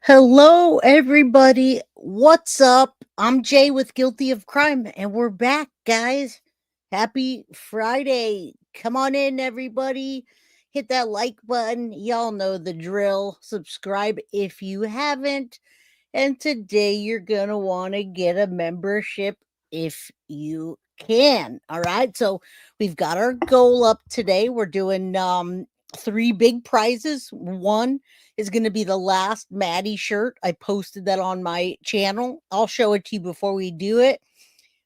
Hello, everybody. What's up? I'm Jay with Guilty of Crime, and we're back, guys. Happy Friday. Come on in, everybody. Hit that like button. Y'all know the drill. Subscribe if you haven't. And today you're going to want to get a membership if you can. All right. So we've got our goal up today. We're doing three big prizes. One is going to be the last Maddie shirt. I posted that on my channel. I'll show it to you before we do it.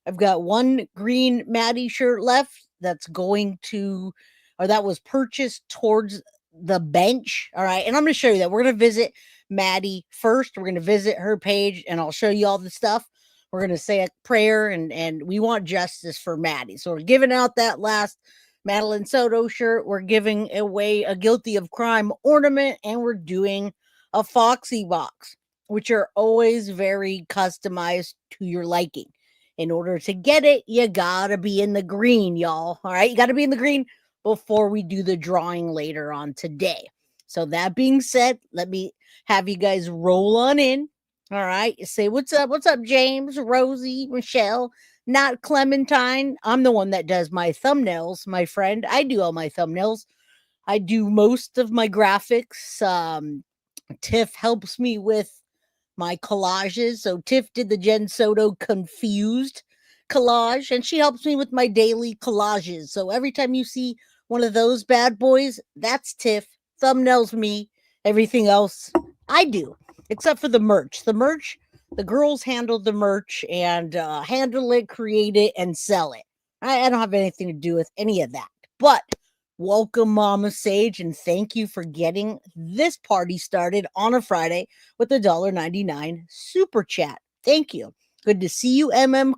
I've got one green Maddie shirt left that's going to, or that was purchased towards the bench. All right. And I'm going to show you that. We're going to visit Maddie first. We're going to visit her page and I'll show you all the stuff. We're going to say a prayer and we want justice for Maddie. So we're giving out that last Madeline Soto shirt. We're giving away a Guilty of Crime ornament and we're doing a Foxy box, which are always very customized to your liking. In order to get it, you gotta be in the green, y'all. All right, you gotta be in the green before we do the drawing later on today. So, that being said, let me have you guys roll on in. All right, say what's up? What's up, James, Rosie, Michelle, not Clementine. I'm the one that does my thumbnails, my friend. I do all my thumbnails. I do most of my graphics. Tiff helps me with my collages. So Tiff did the Jenn Soto confused collage, and she helps me with my daily collages. So every time you see one of those bad boys, that's Tiff. Thumbnails me. Everything else I do, except for the merch. The girls handle the merch and handle it, create it, and sell it. I don't have anything to do with any of that. But welcome, Mama Sage, and thank you for getting this party started on a Friday with a $1.99 super chat. Thank you. Good to see you,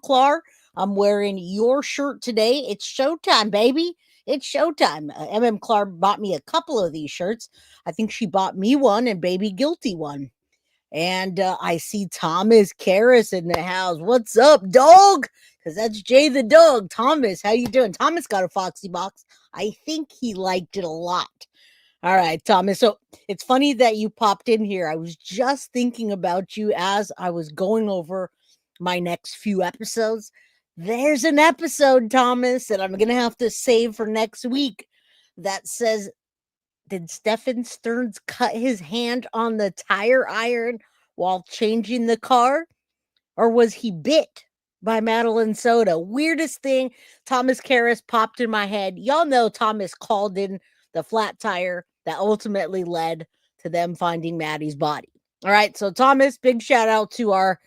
Clar. I'm wearing your shirt today. It's showtime, baby. It's showtime. Clar bought me a couple of these shirts. I think she bought me one and Baby Guilty one. And I see Thomas Karras in the house. What's up, dog? Because that's Jay the dog. Thomas, how you doing? Thomas got a Foxy box. I think he liked it a lot. All right, Thomas. So it's funny that you popped in here. I was just thinking about you as I was going over my next few episodes. There's an episode, Thomas, that I'm going to have to save for next week that says, did Stephan Sterns cut his hand on the tire iron while changing the car? Or was he bit by Madeline Soto? Weirdest thing, Thomas Karras popped in my head. Y'all know Thomas called in the flat tire that ultimately led to them finding Maddie's body. All right, so Thomas, big shout out to our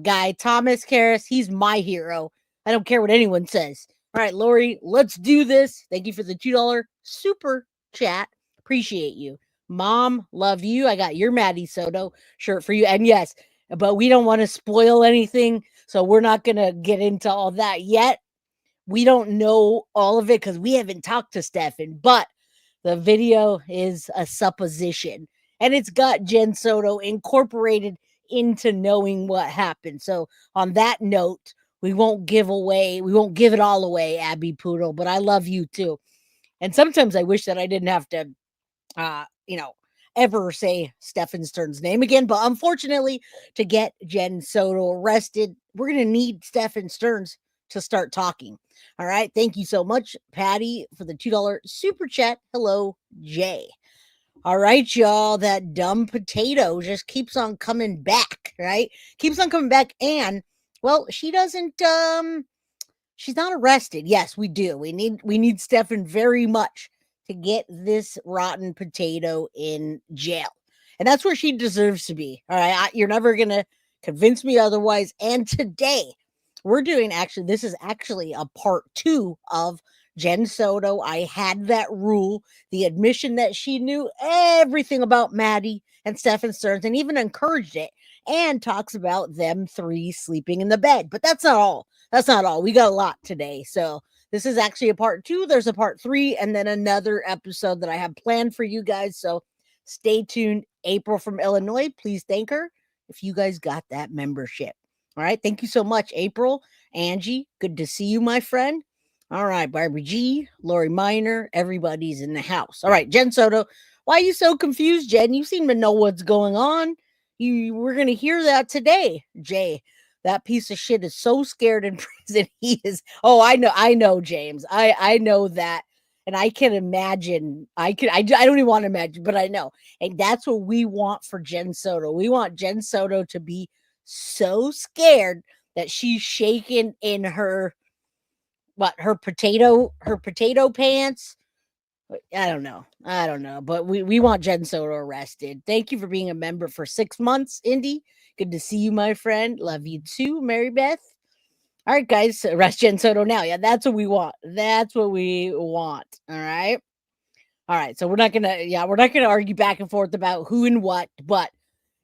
guy, Thomas Karras. He's my hero. I don't care what anyone says. All right, Lori, let's do this. Thank you for the $2 super chat. Appreciate you. Mom, love you. I got your Maddie Soto shirt for you. And yes, but we don't want to spoil anything. So we're not going to get into all that yet. We don't know all of it because we haven't talked to Stephan, but the video is a supposition and it's got Jenn Soto incorporated into knowing what happened. So on that note, we won't give it all away, Abby Poodle, but I love you too. And sometimes I wish that I didn't have to, uh, you know, ever say Stephan Sterns' name again. But unfortunately, to get Jenn Soto arrested, we're going to need Stephan Sterns to start talking. All right. Thank you so much, Patty, for the $2 super chat. Hello, Jay. All right, y'all. That dumb potato just keeps on coming back, right? Keeps on coming back. And, well, she doesn't, she's not arrested. Yes, we do. We need Stephan very much to get this rotten potato in jail. And that's where she deserves to be. All right. You're never going to convince me otherwise. And today this is actually a part 2 of Jenn Soto. I had that rule, the admission that she knew everything about Maddie and Stephan Sterns and even encouraged it and talks about them 3 sleeping in the bed. But that's not all. That's not all. We got a lot today. So this is actually a part 2. There's a part 3 and then another episode that I have planned for you guys. So stay tuned. April from Illinois, please thank her if you guys got that membership. All right. Thank you so much, April. Angie, good to see you, my friend. All right, Barbie G, Lori Minor, everybody's in the house. All right, Jenn Soto. Why are you so confused, Jen? You seem to know what's going on. We're going to hear that today, Jay. That piece of shit is so scared in prison. He is. Oh, I know, James. I know that. And I can imagine. I don't even want to imagine, but I know. And that's what we want for Jenn Soto. We want Jenn Soto to be so scared that she's shaking in her potato pants. I don't know, but we want Jenn Soto arrested. Thank you for being a member for 6 months, Indy. Good to see you, my friend. Love you too, Mary Beth. All right, guys, arrest Jenn Soto now. Yeah, that's what we want. That's what we want. All right. All right. So we're not gonna argue back and forth about who and what, but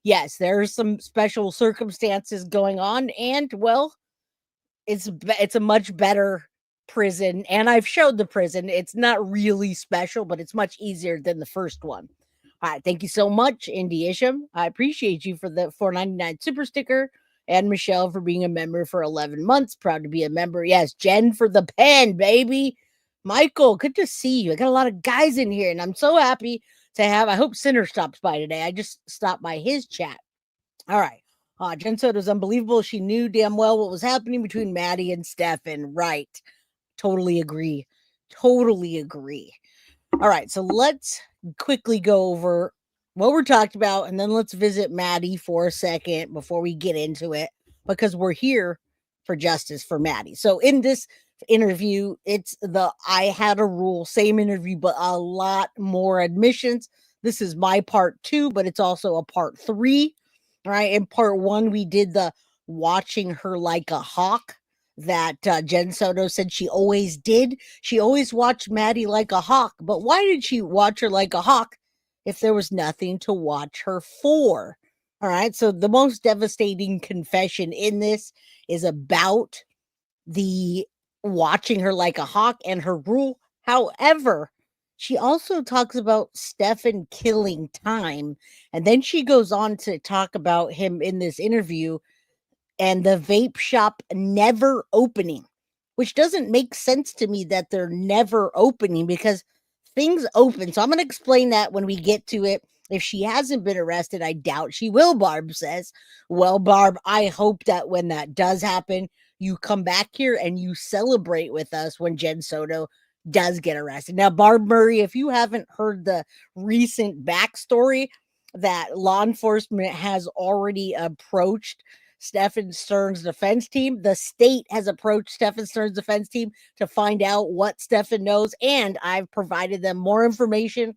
yes, there are some special circumstances going on, and well, it's a much better prison, and I've showed the prison. It's not really special, but it's much easier than the first one. All right, thank you so much, Indy Isham. I appreciate you for the $4.99 super sticker, and Michelle for being a member for 11 months. Proud to be a member. Yes, Jen for the pen, baby. Michael, good to see you. I got a lot of guys in here, and I'm so happy to have. I hope Sinner stops by today. I just stopped by his chat. All right. Jenn Soto is unbelievable. She knew damn well what was happening between Maddie and Stephan. Right. Totally agree. Totally agree. All right. So let's quickly go over what we're talking about, and then let's visit Maddie for a second before we get into it, because we're here for justice for Maddie. So in this interview, it's the I Had a Rule, same interview, but a lot more admissions. This is my part 2, but it's also a part 3. All right. In part 1, we did the watching her like a hawk that Jenn Soto said she always did. She always watched Maddie like a hawk. But why did she watch her like a hawk if there was nothing to watch her for? All right. So the most devastating confession in this is about the watching her like a hawk and her rule. However, she also talks about Stephan killing time. And then she goes on to talk about him in this interview and the vape shop never opening, which doesn't make sense to me that they're never opening because things open. So I'm going to explain that when we get to it. If she hasn't been arrested, I doubt she will, Barb says. Well, Barb, I hope that when that does happen, you come back here and you celebrate with us when Jenn Soto does get arrested. Now, Barb Murray, if you haven't heard the recent backstory, that law enforcement has already approached Stephan Sterns' defense team. The state has approached Stephan Sterns' defense team to find out what Stephan knows, and I've provided them more information.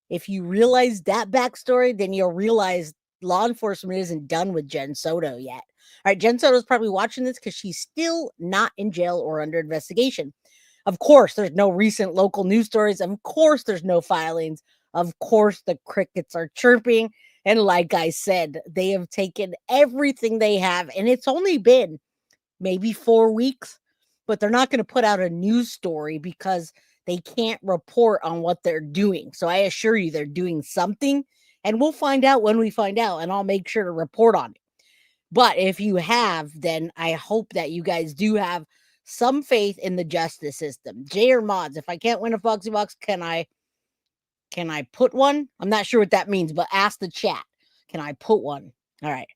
If you realize that backstory, then you'll realize law enforcement isn't done with Jenn Soto yet. All right, Jenn Soto's probably watching this because she's still not in jail or under investigation. Of course, there's no recent local news stories. Of course, there's no filings. Of course, the crickets are chirping. And like I said, they have taken everything they have, and it's only been maybe 4 weeks, but they're not going to put out a news story because they can't report on what they're doing. So I assure you they're doing something, and we'll find out when we find out, and I'll make sure to report on it. But if you have, then I hope that you guys do have some faith in the justice system. Jay or Mods, if I can't win a Foxy Box, can I put one? I'm not sure what that means, but ask the chat. Can I put one? All right.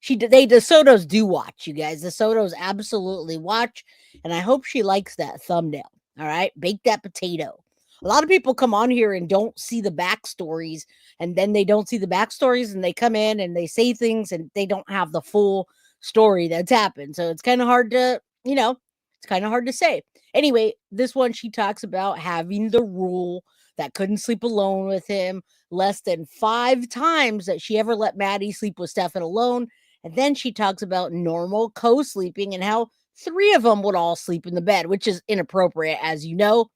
The Sotos do watch, you guys. The Sotos absolutely watch, and I hope she likes that thumbnail. All right. Bake that potato. A lot of people come on here and don't see the backstories, and then they don't see the backstories, and they come in and they say things, and they don't have the full story that's happened. So it's kind of hard to, it's kind of hard to say. Anyway, this one, she talks about having the rule that couldn't sleep alone with him, less than 5 times that she ever let Maddie sleep with Stephan alone. And then she talks about normal co-sleeping and how 3 of them would all sleep in the bed, which is inappropriate, as you know.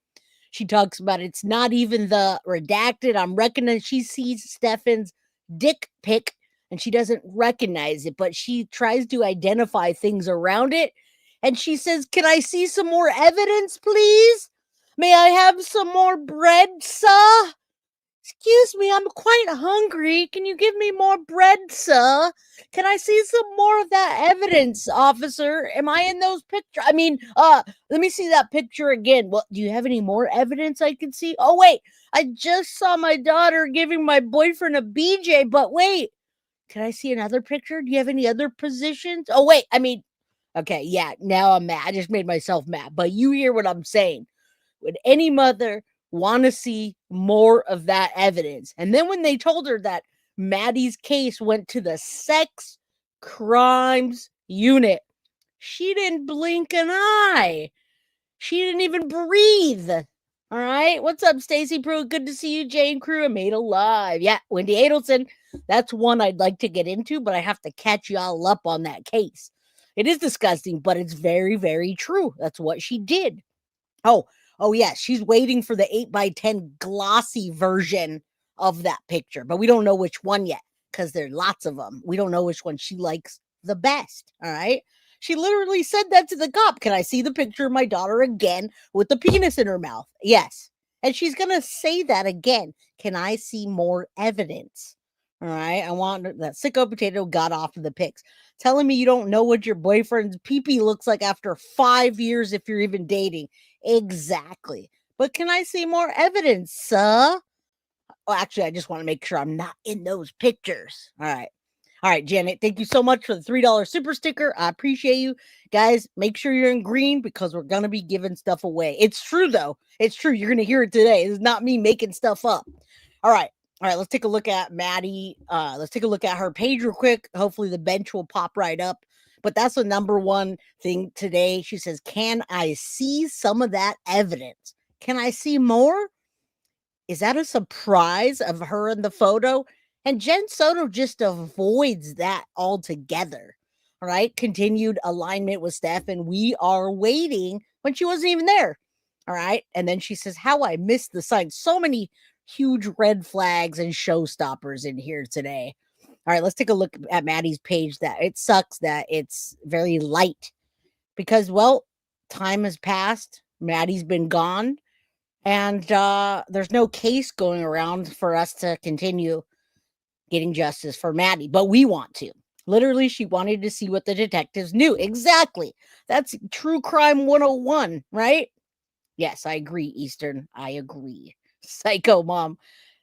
She talks about it's not even the redacted. I'm recognizing she sees Stephan's dick pic and she doesn't recognize it, but she tries to identify things around it. And she says, "Can I see some more evidence, please? May I have some more bread, sir? Excuse me, I'm quite hungry. Can you give me more bread, sir? Can I see some more of that evidence, officer? Am I in those pictures? Let me see that picture again. Well, do you have any more evidence I can see? Oh, wait, I just saw my daughter giving my boyfriend a BJ, but wait, Can I see another picture? Do you have any other positions? Oh, wait. I mean, okay. Yeah. Now I'm mad. I just made myself mad. But you hear what I'm saying. Would any mother want to see more of that evidence? And then when they told her that Maddie's case went to the sex crimes unit, she didn't blink an eye. She didn't even breathe. All right. What's up, Stacy Pruitt? Good to see you, Jane Crew and Made Alive. Yeah, Wendy Adelson. That's one I'd like to get into, but I have to catch y'all up on that case. It is disgusting, but it's very, very true. That's what she did. Oh yes, she's waiting for the 8x10 glossy version of that picture, but we don't know which one yet because there are lots of them. We don't know which one she likes the best. All right. She literally said that to the cop. Can I see the picture of my daughter again with the penis in her mouth? Yes. And she's going to say that again. Can I see more evidence? All right. I want that sicko potato got off of the pics. Telling me you don't know what your boyfriend's pee-pee looks like after 5 years if you're even dating. Exactly. But can I see more evidence, sir? Oh, actually, I just want to make sure I'm not in those pictures. All right. All right, Janet, thank you so much for the $3 super sticker. I appreciate you. Guys, make sure you're in green because we're going to be giving stuff away. It's true, though. It's true. You're going to hear it today. It's not me making stuff up. All right. All right, let's take a look at Maddie. Let's take a look at her page real quick. Hopefully the bench will pop right up. But that's the number one thing today. She says, can I see some of that evidence? Can I see more? Is that a surprise of her in the photo? And Jenn Soto just avoids that altogether. All right. Continued alignment with Stephan. We are waiting when she wasn't even there. All right. And then she says, how I missed the sign. So many huge red flags and showstoppers in here today. All right. Let's take a look at Maddie's page. That it sucks that it's very light because, well, time has passed. Maddie's been gone. And there's no case going around for us to continue getting justice for Maddie, but we want to. Literally, she wanted to see what the detectives knew. Exactly. That's true crime 101, right? Yes, I agree, Eastern. I agree. Psycho mom.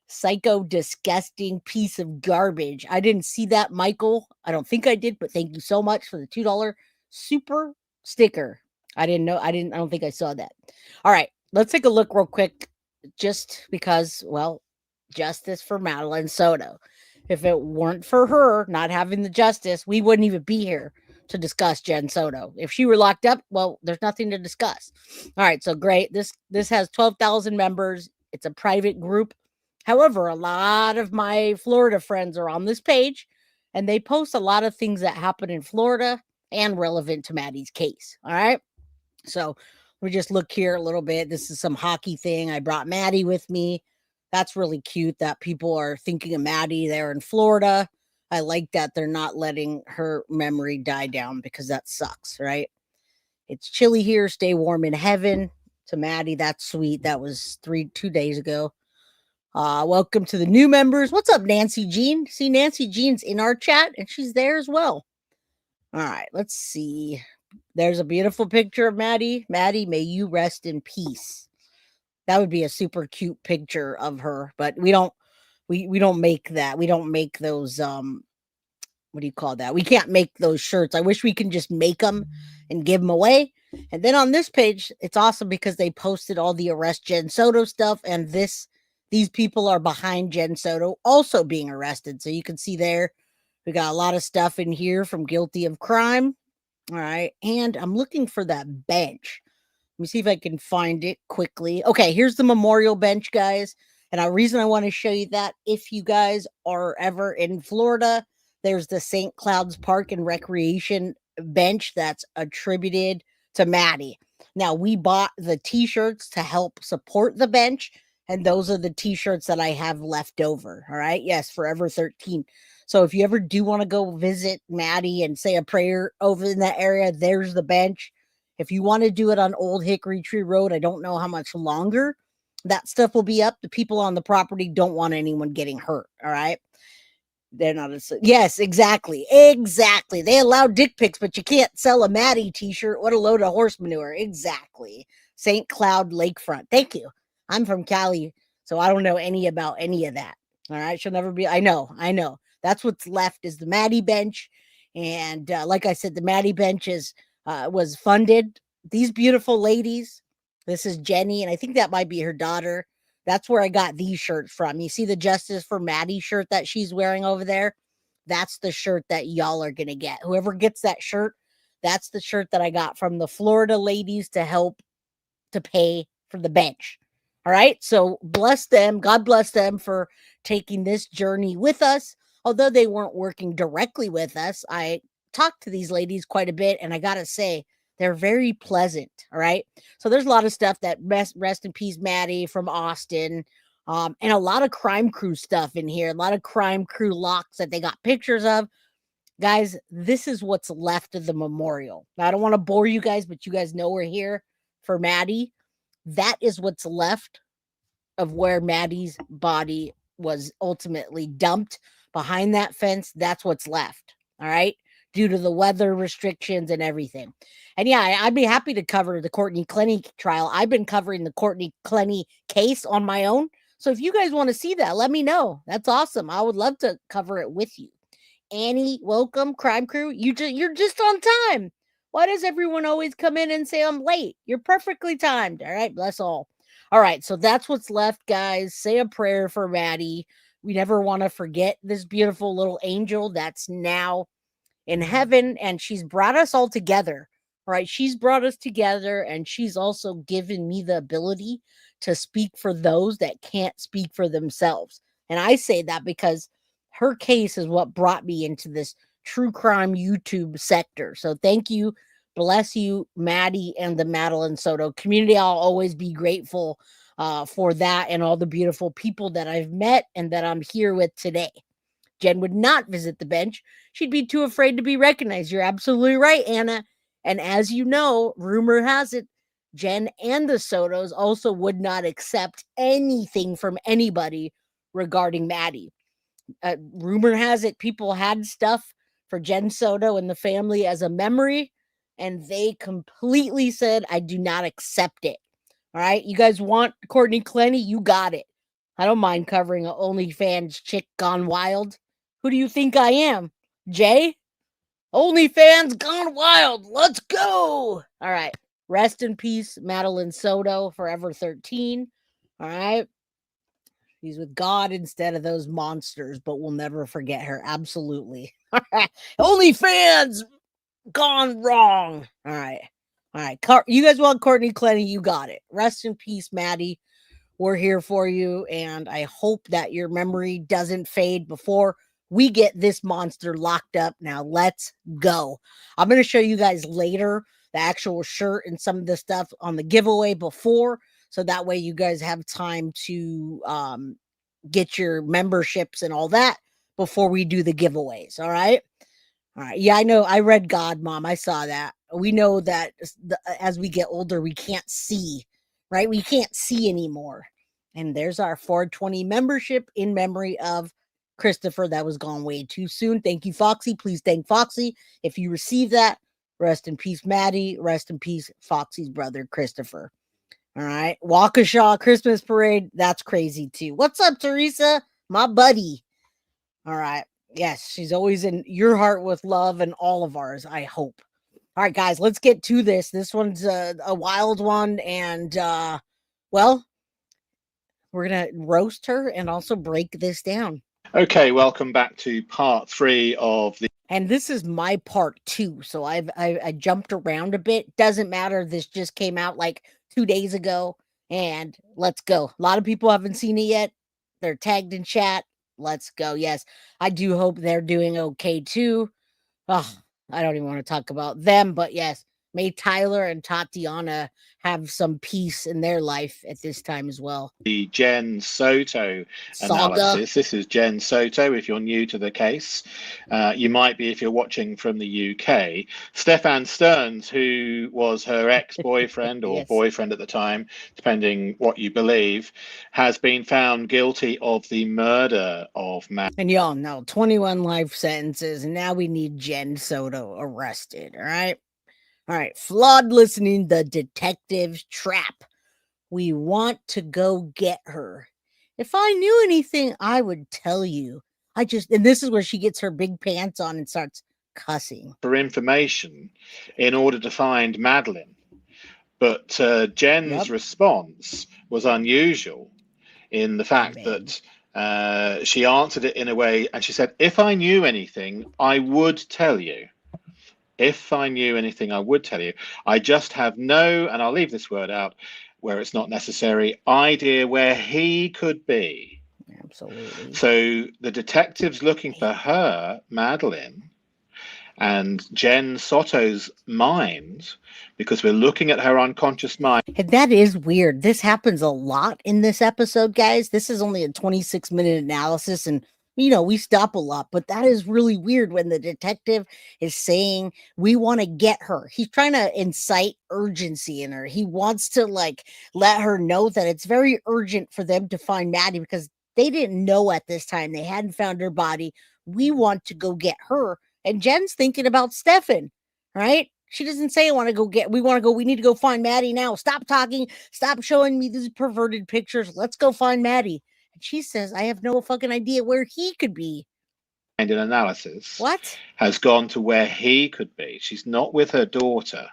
Psycho, disgusting piece of garbage. I didn't see that, Michael. I don't think I did, but thank you so much for the $2 super sticker. I don't think I saw that. All right. Let's take a look real quick, just because, well, justice for Madeline Soto. If it weren't for her not having the justice, we wouldn't even be here to discuss Jenn Soto. If she were locked up, well, there's nothing to discuss. All right, so great. This has 12,000 members. It's a private group. However, a lot of my Florida friends are on this page, and they post a lot of things that happen in Florida and relevant to Maddie's case. All right, so we just look here a little bit. This is some hockey thing. I brought Maddie with me. That's really cute that people are thinking of Maddie there in Florida. I like that they're not letting her memory die down because that sucks, right? It's chilly here. Stay warm in heaven. To Maddie, that's sweet. That was 2 days ago. Welcome to the new members. What's up, Nancy Jean? See, Nancy Jean's in our chat and she's there as well. All right, let's see. There's a beautiful picture of Maddie. Maddie, may you rest in peace. That would be a super cute picture of her, but we don't make that. We don't make those what do you call that? We can't make those shirts. I wish we can just make them and give them away. And then on this page, it's awesome because they posted all the arrest Jenn Soto stuff, and these people are behind Jenn Soto also being arrested. So you can see there, we got a lot of stuff in here from Guilty of Crime. All right. And I'm looking for that bench. Let me see if I can find it quickly. Okay, here's the memorial bench, guys. And the reason I want to show you that, if you guys are ever in Florida, there's the St. Cloud's Park and Recreation bench that's attributed to Maddie. Now, we bought the t-shirts to help support the bench, and those are the t-shirts that I have left over. All right. Yes, Forever 13. So if you ever do want to go visit Maddie and say a prayer over in that area, there's the bench. If you want to do it on Old Hickory Tree Road, I don't know how much longer that stuff will be up. The people on the property don't want anyone getting hurt. All right. They're not. Yes, exactly. Exactly. They allow dick pics, but you can't sell a Maddie t-shirt. What a load of horse manure. Exactly. St. Cloud Lakefront. Thank you. I'm from Cali, so I don't know about any of that. All right. She'll never be. I know. That's what's left is the Maddie bench. And like I said, the Maddie bench was funded. These beautiful ladies. This is Jenny, and I think that might be her daughter. That's where I got these shirts from. You see the Justice for Maddie shirt that she's wearing over there? That's the shirt that y'all are going to get. Whoever gets that shirt, that's the shirt that I got from the Florida ladies to help to pay for the bench. All right. So bless them. God bless them for taking this journey with us. Although they weren't working directly with us, I talked to these ladies quite a bit, and I got to say, they're very pleasant. All right. So there's a lot of stuff that rest in peace, Maddie from Austin. And a lot of crime crew stuff in here, a lot of crime crew locks that they got pictures of. Guys, this is what's left of the memorial. Now, I don't want to bore you guys, but you guys know we're here for Maddie. That is what's left of where Maddie's body was ultimately dumped behind that fence. That's what's left. All right. Due to the weather restrictions and everything. And yeah, I'd be happy to cover the Courtney Clenny trial. I've been covering the Courtney Clenny case on my own. So if you guys want to see that, let me know. That's awesome. I would love to cover it with you. Annie, welcome, crime crew. You're just on time. Why does everyone always come in and say I'm late? You're perfectly timed. All right, bless all. All right, so that's what's left, guys. Say a prayer for Maddie. We never want to forget this beautiful little angel that's now in heaven, and she's brought us all together. Right? She's brought us together, and she's also given me the ability to speak for those that can't speak for themselves. And I say that because her case is what brought me into this true crime YouTube sector. So thank you. Bless you, Maddie and the Madeline Soto community. I'll always be grateful for that and all the beautiful people that I've met and that I'm here with today. Jen would not visit the bench. She'd be too afraid to be recognized. You're absolutely right, Anna. And as you know, rumor has it, Jen and the Sotos also would not accept anything from anybody regarding Maddie. Rumor has it people had stuff for Jenn Soto and the family as a memory, and they completely said, I do not accept it. All right. You guys want Courtney Clenny? You got it. I don't mind covering an OnlyFans chick gone wild. Who do you think I am? Jay? OnlyFans gone wild. Let's go. All right. Rest in peace, Madeline Soto, forever 13. All right. She's with God instead of those monsters, but we'll never forget her. Absolutely. All right. OnlyFans gone wrong. All right. All right. You guys want Courtney Clenny? You got it. Rest in peace, Maddie. We're here for you. And I hope that your memory doesn't fade before we get this monster locked up. Now, let's go. I'm going to show you guys later the actual shirt and some of the stuff on the giveaway before. So that way you guys have time to get your memberships and all that before we do the giveaways. All right. All right. Yeah, I know. I read God, Mom. I saw that. We know that as we get older, we can't see, right? We can't see anymore. And there's our 420 membership in memory of Christopher. That was gone way too soon. Thank you, Foxy. Please thank Foxy if you receive that. Rest in peace, Maddie. Rest in peace, Foxy's brother, Christopher. All right. Waukesha Christmas parade. That's crazy too. What's up, Teresa? My buddy. All right. Yes, she's always in your heart with love and all of ours, I hope. All right, guys, let's get to this. This one's a wild one. And, well, we're going to roast her and also break this down. Okay, welcome back to part 3 of the... And this is my part 2. So I jumped around a bit. Doesn't matter. This just came out like 2 days ago. And let's go. A lot of people haven't seen it yet. They're tagged in chat. Let's go. Yes, I do hope they're doing okay too. Oh, I don't even want to talk about them, but yes, may Tyler and Tatiana have some peace in their life at this time as well. The Jenn Soto analysis. This is Jenn Soto. If you're new to the case, you might be if you're watching from the UK. Stephan Sterns, who was her ex-boyfriend or Yes. boyfriend at the time, depending what you believe, has been found guilty of the murder of Maddie. And y'all know 21 life sentences, and now we need Jenn Soto arrested. All right. All right. Flawed listening, the detective's trap. We want to go get her. If I knew anything, I would tell you. And this is where she gets her big pants on and starts cussing. For information in order to find Madeline. But Jenn's response was unusual in the fact that she answered it in a way, and she said, if I knew anything, I would tell you. If I knew anything, I would tell you. I just have no, and I'll leave this word out where it's not necessary, idea where he could be. Absolutely. So the detective's looking for her, Madeline, and Jenn Soto's mind, because we're looking at her unconscious mind. And that is weird. This happens a lot in this episode, guys. This is only a 26-minute analysis, and we stop a lot, but that is really weird when the detective is saying, we want to get her. He's trying to incite urgency in her. He wants to let her know that it's very urgent for them to find Maddie, because they didn't know at this time. They hadn't found her body. We want to go get her. And Jenn's thinking about Stephan, right? She doesn't say, we need to go find Maddie now. Stop talking. Stop showing me these perverted pictures. Let's go find Maddie. And she says, I have no fucking idea where he could be. And an analysis what has gone to where he could be. She's not with her daughter.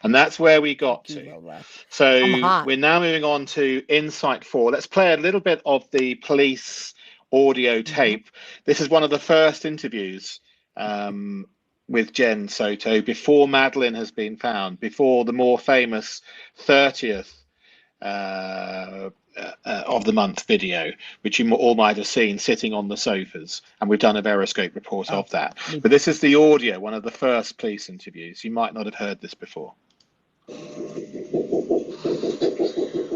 And that's where we got to. So we're now moving on to Insight 4. Let's play a little bit of the police audio tape. This is one of the first interviews with Jenn Soto before Madeline has been found, before the more famous 30th of the month video, which you all might have seen sitting on the sofas, and we've done a VEROSCOPE report of that. But this is the audio, one of the first police interviews. You might not have heard this before.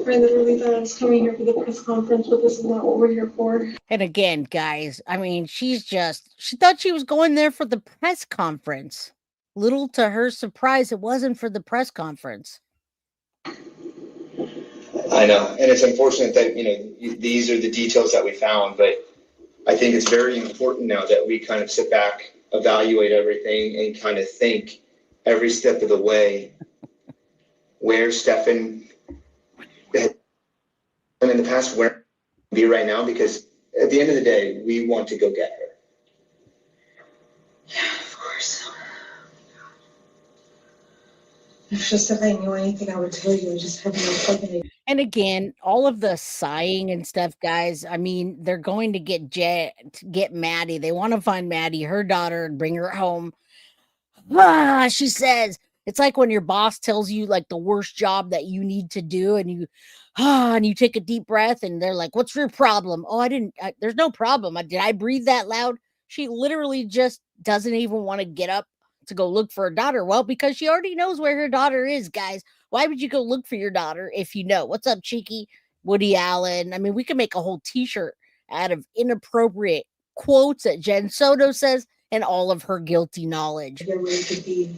I literally thought I was coming here for the press conference, but this is not what we're here for. And again, guys, I mean, she thought she was going there for the press conference. Little to her surprise, it wasn't for the press conference. I know, and it's unfortunate that, these are the details that we found, but I think it's very important now that we kind of sit back, evaluate everything, and kind of think every step of the way where Stephan had been in the past, where he be right now, because at the end of the day, we want to go get her. Yeah, of course. It's just if I knew anything, I would tell you. I just have no fucking idea. And again, all of the sighing and stuff, guys, I mean, they're going to get Maddie. They want to find Maddie, her daughter, and bring her home. She says, it's like when your boss tells you the worst job that you need to do, and you take a deep breath, and they're like, what's your problem? Oh, there's no problem. Did I breathe that loud? She literally just doesn't even want to get up to go look for her daughter. Well, because she already knows where her daughter is, guys. Why would you go look for your daughter if you know? What's up, Cheeky? Woody Allen. I mean, we can make a whole t-shirt out of inappropriate quotes that Jenn Soto says and all of her guilty knowledge. Where it could be.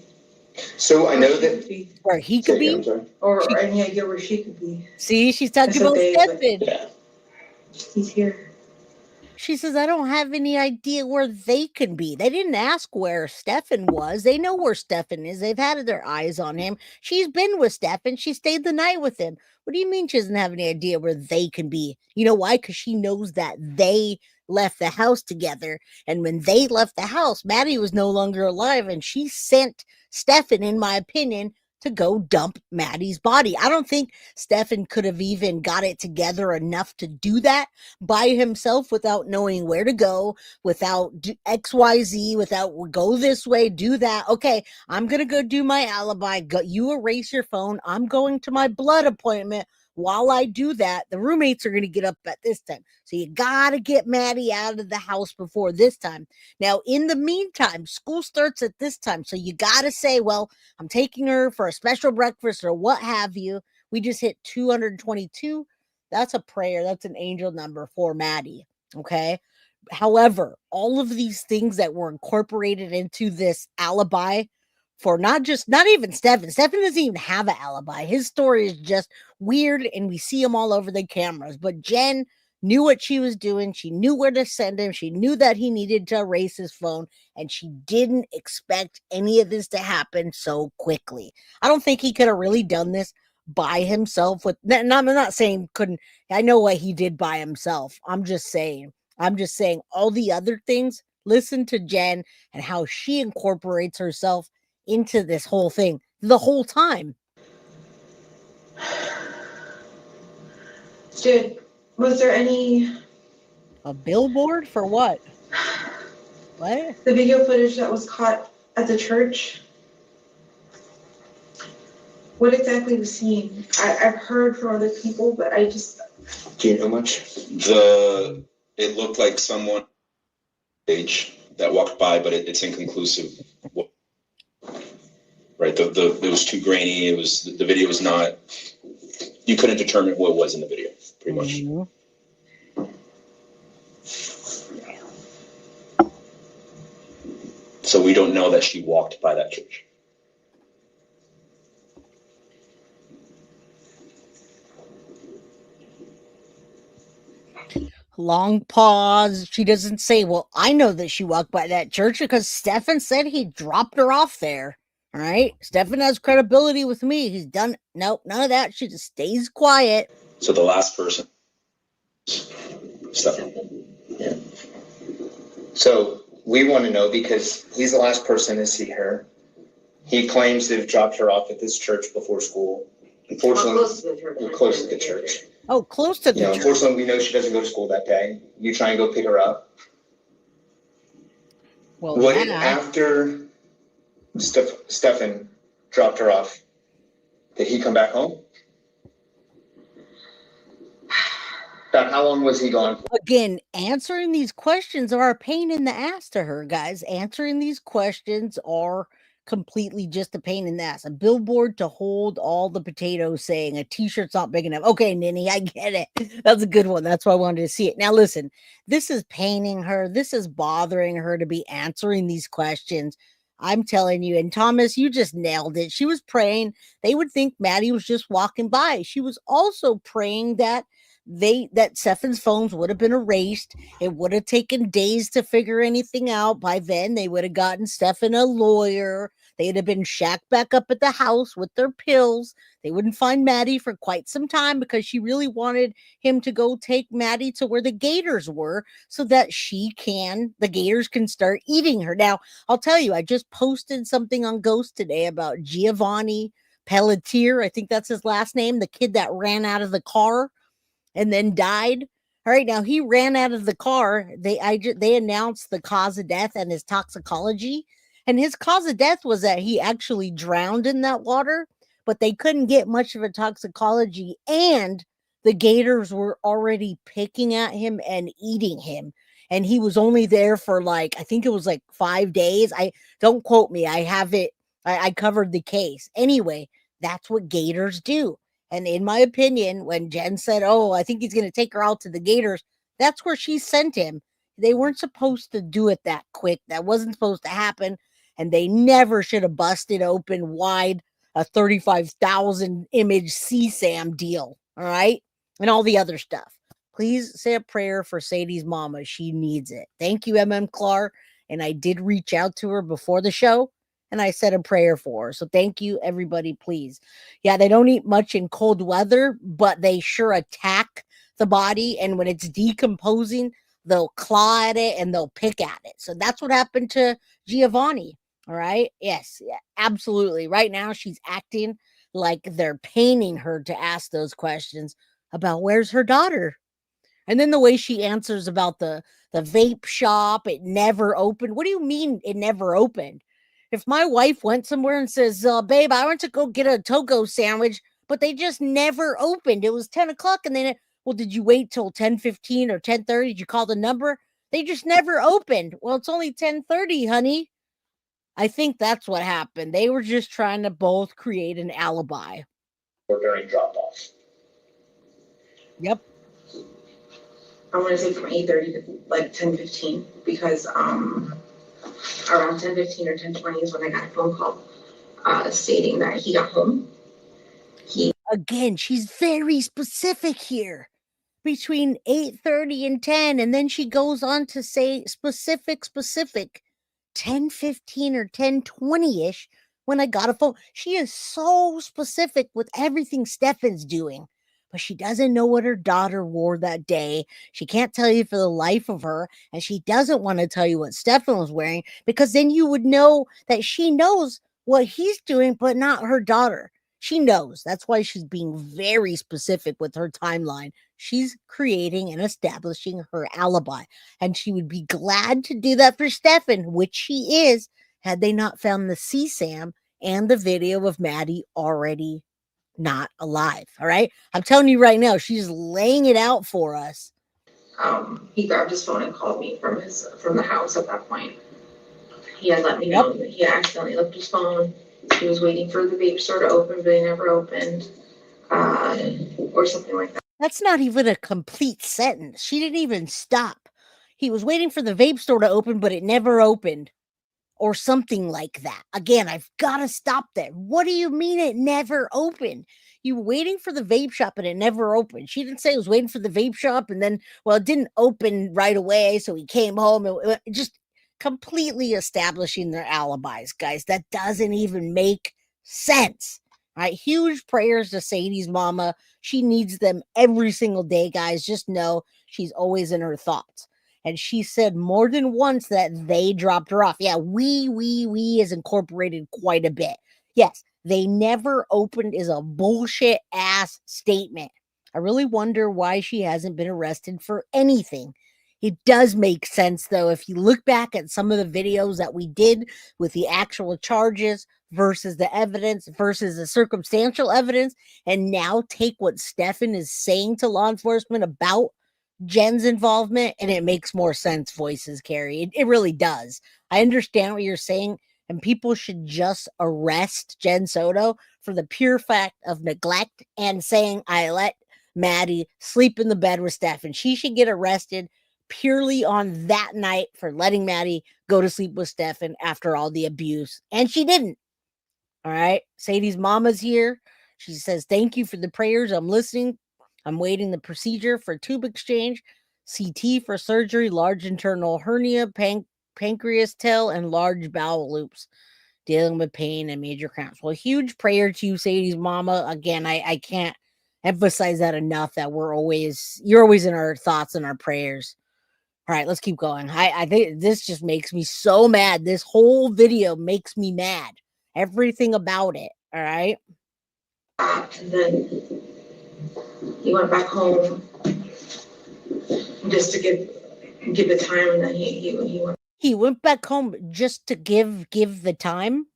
So I know that where he could be, or any idea where she could be. See, she's talking about Stephan. Yeah. He's here. She says, I don't have any idea where they can be. They didn't ask where Stephan was. They know where Stephan is. They've had their eyes on him. She's been with Stephan. She stayed the night with him. What do you mean she doesn't have any idea where they can be? You know why? Because she knows that they left the house together. And when they left the house, Maddie was no longer alive. And she sent Stephan, in my opinion, to go dump Maddie's body. I don't think Stephan could have even got it together enough to do that by himself without knowing where to go, without XYZ, without go this way, do that. Okay, I'm going to go do my alibi. You erase your phone. I'm going to my blood appointment. While I do that, the roommates are going to get up at this time. So you got to get Maddie out of the house before this time. Now, in the meantime, school starts at this time. So you got to say, well, I'm taking her for a special breakfast or what have you. We just hit 222. That's a prayer. That's an angel number for Maddie. Okay. However, all of these things that were incorporated into this alibi for not even Stephan. Stephan doesn't even have an alibi. His story is just weird, and we see him all over the cameras. But Jenn knew what she was doing. She knew where to send him. She knew that he needed to erase his phone, and she didn't expect any of this to happen so quickly. I don't think he could have really done this by himself. And I'm not saying couldn't. I know what he did by himself. I'm just saying. I'm just saying all the other things, listen to Jenn and how she incorporates herself into this whole thing the whole time. Dude, was there any... A billboard for what? What? The video footage that was caught at the church? What exactly was seen? I've heard from other people, but I just... Do you know much? It looked like someone age that walked by, but it's inconclusive. Right, it was too grainy. It was, the video was not, you couldn't determine what was in the video, pretty much. Mm-hmm. So we don't know that she walked by that church. Long pause. She doesn't say, well, I know that she walked by that church because Stephan said he dropped her off there. All right. Stephan has credibility with me. He's done. Nope, none of that. She just stays quiet. So the last person, Stephan. Yeah. So we want to know because he's the last person to see her. He claims to have dropped her off at this church before school. Unfortunately, close to the church. Oh, close to the church. Unfortunately, we know she doesn't go to school that day. You try and go pick her up. Well, what after Stephan dropped her off? Did he come back home? About how long was he gone for? Again, answering these questions are a pain in the ass to her, guys. Answering these questions are completely just a pain in the ass. A billboard to hold all the potatoes saying a t-shirt's not big enough. Okay, Ninny, I get it. That's a good one. That's why I wanted to see it. Now, listen, this is paining her. This is bothering her to be answering these questions. I'm telling you, and Thomas, you just nailed it. She was praying they would think Maddie was just walking by. She was also praying that Stephan's phones would have been erased. It would have taken days to figure anything out. By then, they would have gotten Stephan a lawyer. They'd have been shacked back up at the house with their pills. They wouldn't find Maddie for quite some time because she really wanted him to go take Maddie to where the gators were so that the gators can start eating her. Now, I'll tell you, I just posted something on Ghost today about Giovanni Pelletier. I think that's his last name, the kid that ran out of the car and then died. All right, now he ran out of the car. They announced the cause of death and his toxicology. And his cause of death was that he actually drowned in that water, but they couldn't get much of a toxicology. And the gators were already picking at him and eating him. And he was only there for I think it was 5 days. Don't quote me. I have it. I covered the case. Anyway, that's what gators do. And in my opinion, when Jenn said, oh, I think he's going to take her out to the gators, that's where she sent him. They weren't supposed to do it that quick. That wasn't supposed to happen. And they never should have busted open wide a 35,000 image CSAM deal. All right. And all the other stuff. Please say a prayer for Sadie's mama. She needs it. Thank you, MM Clark. And I did reach out to her before the show. And I said a prayer for her. So thank you, everybody, please. Yeah, they don't eat much in cold weather, but they sure attack the body. And when it's decomposing, they'll claw at it and they'll pick at it. So that's what happened to Giovanni. All right. Yes, yeah, absolutely. Right now, she's acting like they're paining her to ask those questions about where's her daughter. And then the way she answers about the vape shop, it never opened. What do you mean it never opened? If my wife went somewhere and says, babe, I went to go get a Togo sandwich, but they just never opened. It was 10 o'clock. And then, well, did you wait till 10:15 or 10:30? Did you call the number? They just never opened. Well, it's only 10:30, honey. I think that's what happened. They were just trying to both create an alibi. Or during drop off. Yep. I want to say from 8:30 to 10:15 because around 10:15 or 10:20 is when I got a phone call stating that he got home. Again, she's very specific here. Between 8:30 and 10, and then she goes on to say specific 10:15 or 10:20-ish when I got a phone. She is so specific with everything Stephan's doing. but she doesn't know what her daughter wore that day. She can't tell you for the life of her, and she doesn't want to tell you what Stephan was wearing, because then you would know that she knows what he's doing, but not her daughter. She knows. That's why she's being very specific with her timeline. She's creating and establishing her alibi, and she would be glad to do that for Stephan, which she is, had they not found the CSAM and the video of Maddie already not alive. All right. I'm telling you right now, she's laying it out for us. He grabbed his phone and called me from the house at that point. He had let me know that he accidentally left his phone. He was waiting for the vape store to open, but it never opened, or something like that. That's not even a complete sentence. She didn't even stop. He was waiting for the vape store to open, but it never opened, or something like that. Again, I've got to stop there. What do you mean it never opened? You were waiting for the vape shop and it never opened. She didn't say it was waiting for the vape shop and then, well, it didn't open right away, so he came home. It just completely establishing their alibis, guys. That doesn't even make sense. All right, huge prayers to Sadie's mama. She needs them every single day, guys. Just know she's always in her thoughts. And she said more than once that they dropped her off. Yeah, we is incorporated quite a bit. Yes, they never opened is a bullshit ass statement. I really wonder why she hasn't been arrested for anything. It does make sense, though, if you look back at some of the videos that we did with the actual charges versus the evidence versus the circumstantial evidence, and now take what Stephan is saying to law enforcement about Jenn's involvement, and it makes more sense. Voices, Carrie. It really does. I understand what you're saying, and people should just arrest Jenn Soto for the pure fact of neglect and saying, I let Maddie sleep in the bed with Stephan. She should get arrested purely on that night for letting Maddie go to sleep with Stephan after all the abuse. And she didn't. All right. Sadie's mama's here. She says, thank you for the prayers. I'm listening. I'm waiting the procedure for tube exchange, CT for surgery, large internal hernia, pancreas tail, and large bowel loops, dealing with pain and major cramps. Well, huge prayer to you, Sadie's mama. Again, I can't emphasize that enough, that you're always in our thoughts and our prayers. All right, let's keep going. I think this just makes me so mad. This whole video makes me mad. Everything about it. All right. And then he went back home just to give the time, and then he went. He went back home just to give the time?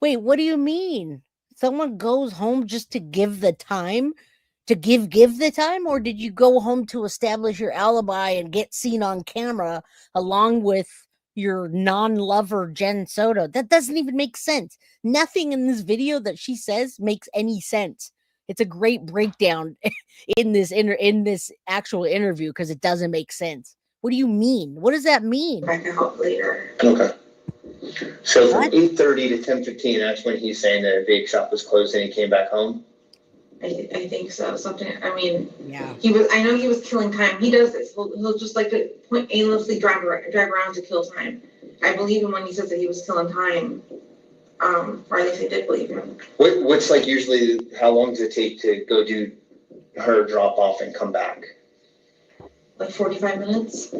Wait, what do you mean? Someone goes home just to give the time? To give the time? Or did you go home to establish your alibi and get seen on camera along with your non-lover Jenn Soto? That doesn't even make sense. Nothing in this video that she says makes any sense. It's a great breakdown in this actual interview because it doesn't make sense. What do you mean? What does that mean? Back out later. Okay. So from 8:30 to 10:15, that's when he's saying that a vape shop was closed and he came back home? I think so. Something. I mean, yeah. I know he was killing time. He does this. He'll just like to aimlessly drive around to kill time. I believe him when he says that he was killing time. Or at least I did believe him. What's like usually, how long does it take to go do her drop off and come back? Like 45 minutes.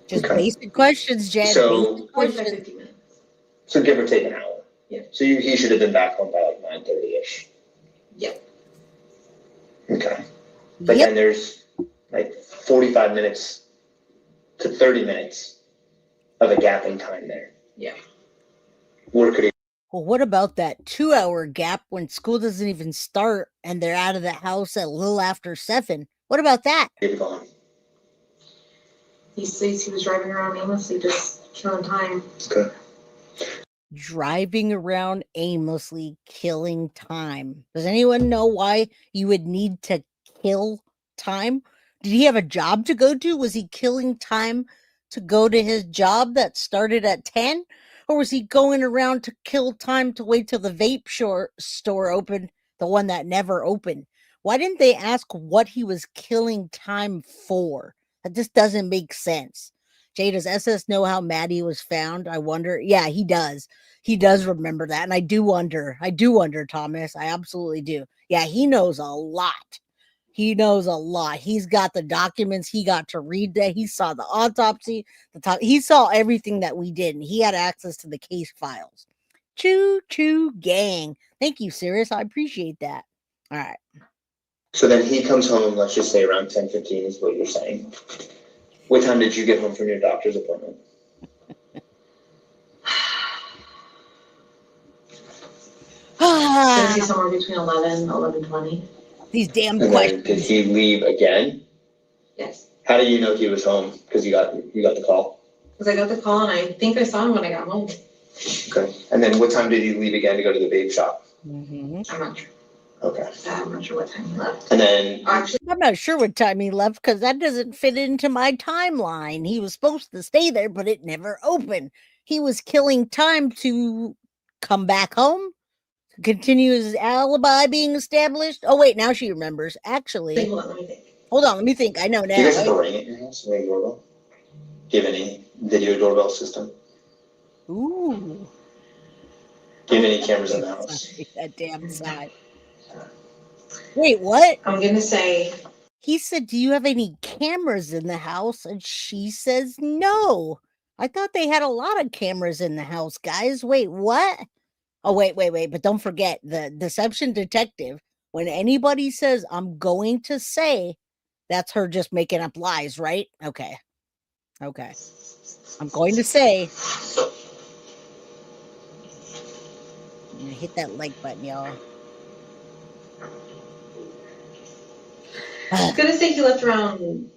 Just basic questions, Jen. So 45, 50 minutes. So give or take an hour. Yeah. So he should have been back home by like 9:30ish. Yep. Okay. But then there's like 45 minutes to 30 minutes of a gap in time there. Yeah. Where could he? Well, what about that 2-hour gap when school doesn't even start and they're out of the house at a little after 7? What about that? Have gone? He says he was driving around aimlessly, just killing time. Okay. Driving around aimlessly, killing time. Does anyone know why you would need to kill time? Did he have a job to go to? Was he killing time to go to his job that started at 10? Or was he going around to kill time to wait till the vape store opened, the one that never opened? Why didn't they ask what he was killing time for? That just doesn't make sense. Jay, does SS know how Maddie was found? I wonder. Yeah, he does. He does remember that. And I do wonder, Thomas. I absolutely do. Yeah, he knows a lot. He knows a lot. He's got the documents. He got to read that. He saw the autopsy. He saw everything that we did, and he had access to the case files. Choo choo gang. Thank you, Sirius. I appreciate that. All right. So then he comes home, let's just say around 10:15 is what you're saying. What time did you get home from your doctor's appointment? Gonna say somewhere between 11 and 11:20. These damn And questions. then did he leave again? Yes. How do you know he was home? Because you got the call. Because I got the call and I think I saw him when I got home. Okay. And then what time did he leave again to go to the vape shop? I'm not sure. Okay. I'm not sure what time he left. And then Actually, I'm not sure what time he left because that doesn't fit into my timeline. He was supposed to stay there, but it never opened. He was killing time to come back home, to continue his alibi being established. Oh, wait, now she remembers. Actually, hold on, let me think. Hold on, let me think. I know now. do you guys have a ring at your house? Ring doorbell? Do you have any video doorbell system? Ooh. Do you have any cameras in the house? That damn side. Wait, what? I'm gonna say He said, do you have any cameras in the house? And she says, no. I thought they had a lot of cameras in the house, guys. Wait, what? Oh, wait. But don't forget, the deception detective, when anybody says, I'm going to say, that's her just making up lies, right? Okay. I'm going to say. I'm going to hit that like button, y'all. I was gonna say he left around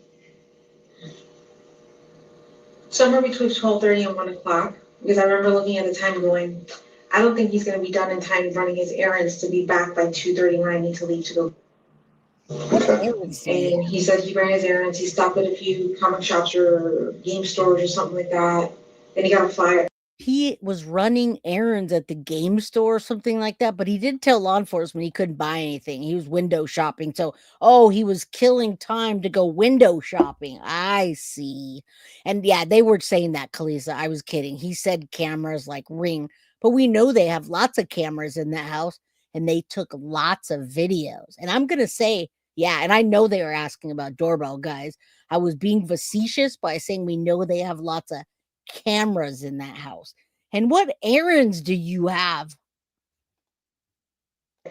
somewhere between 12:30 and 1 o'clock, because I remember looking at the time going, I don't think he's gonna be done in time running his errands to be back by 2:30 when I need to leave to go. Okay. And he said he ran his errands, he stopped at a few comic shops or game stores or something like that. Then he got a flyer. He was running errands at the game store or something like that, but he did tell law enforcement he couldn't buy anything. He was window shopping. So, he was killing time to go window shopping. I see. And yeah, they were saying that, Kalisa. I was kidding. He said cameras like Ring, but we know they have lots of cameras in that house and they took lots of videos. And I'm going to say, yeah, and I know they were asking about doorbell, guys. I was being facetious by saying we know they have lots of cameras in that house. And what errands do you have?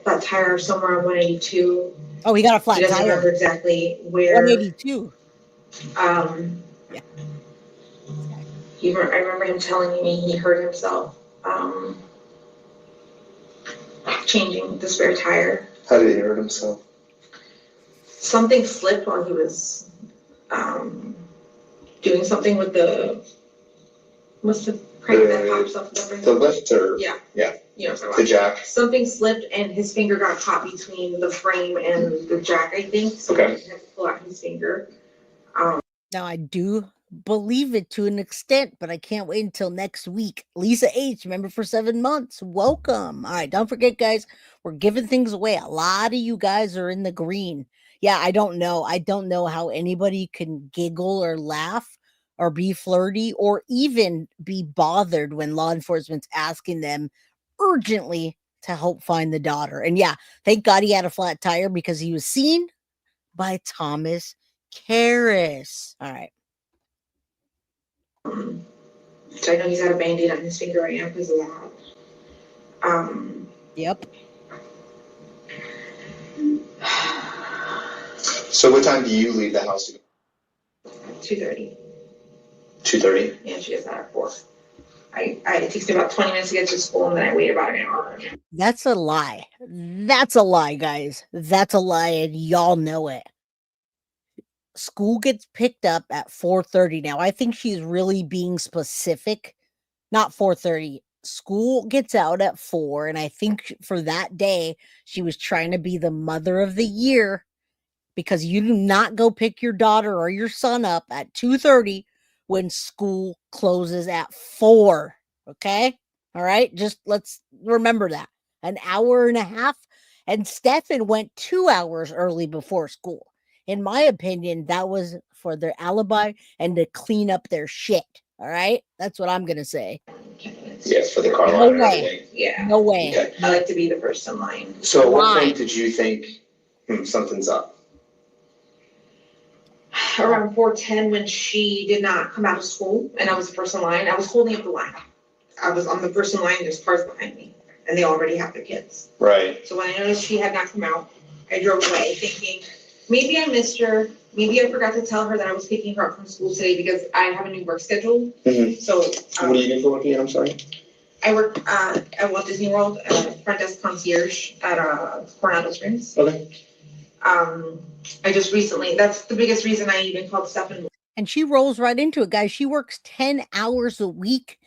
Flat tire somewhere on 182. Oh, he got a flat He doesn't tire. remember exactly where. 182. Yeah. I remember him telling me he hurt himself changing the spare tire. How did he hurt himself? Something slipped while he was doing something with the crank that pops up. The lift or? Yeah. Yeah. You know what I'm talking The about. jack. Something slipped and his finger got caught between the frame and the jack, I think. So Okay. he had to pull out his finger. Now, I do believe it to an extent, but I can't wait until next week. Lisa H, member for 7 months. Welcome. All right, don't forget, guys, we're giving things away. A lot of you guys are in the green. Yeah, I don't know. I don't know how anybody can giggle or laugh or be flirty or even be bothered when law enforcement's asking them urgently to help find the daughter. And yeah, thank God he had a flat tire because he was seen by Thomas Karras. All right. So I know he's got a Band-Aid on his finger right now because of that. Yep. So what time do you leave the house? 2:30. 2:30? Yeah, she gets out at 4. It takes me about 20 minutes to get to school, and then I wait about an hour. That's a lie. That's a lie, guys. That's a lie, and y'all know it. School gets picked up at 4:30. Now, I think she's really being specific. Not 4:30. School gets out at 4, and I think for that day, she was trying to be the mother of the year because you do not go pick your daughter or your son up at 2:30 when school closes at 4. Okay? All right? Just let's remember that. An hour and a half. And Stephan went 2 hours early before school. In my opinion, that was for their alibi and to clean up their shit. All right? That's what I'm going to say. Yeah, for the car No line and way. everything. Yeah. No way. Okay. I like to be the first in line. So at what Why? point did you think something's up? around 4:10 when she did not come out of school and I was the first in line. I was holding up the line. I was on the first in line, there's cars behind me and they already have their kids. Right. So when I noticed she had not come out, I drove away thinking, maybe I missed her. Maybe I forgot to tell her that I was picking her up from school today because I have a new work schedule. Mhm. So. What do you do for work again? I'm sorry. I work at Walt Disney World, front desk concierge at Coronado Springs. Okay. I just recently, that's the biggest reason I even called Stephan. And she rolls right into it, guys. She works 10 hours a week,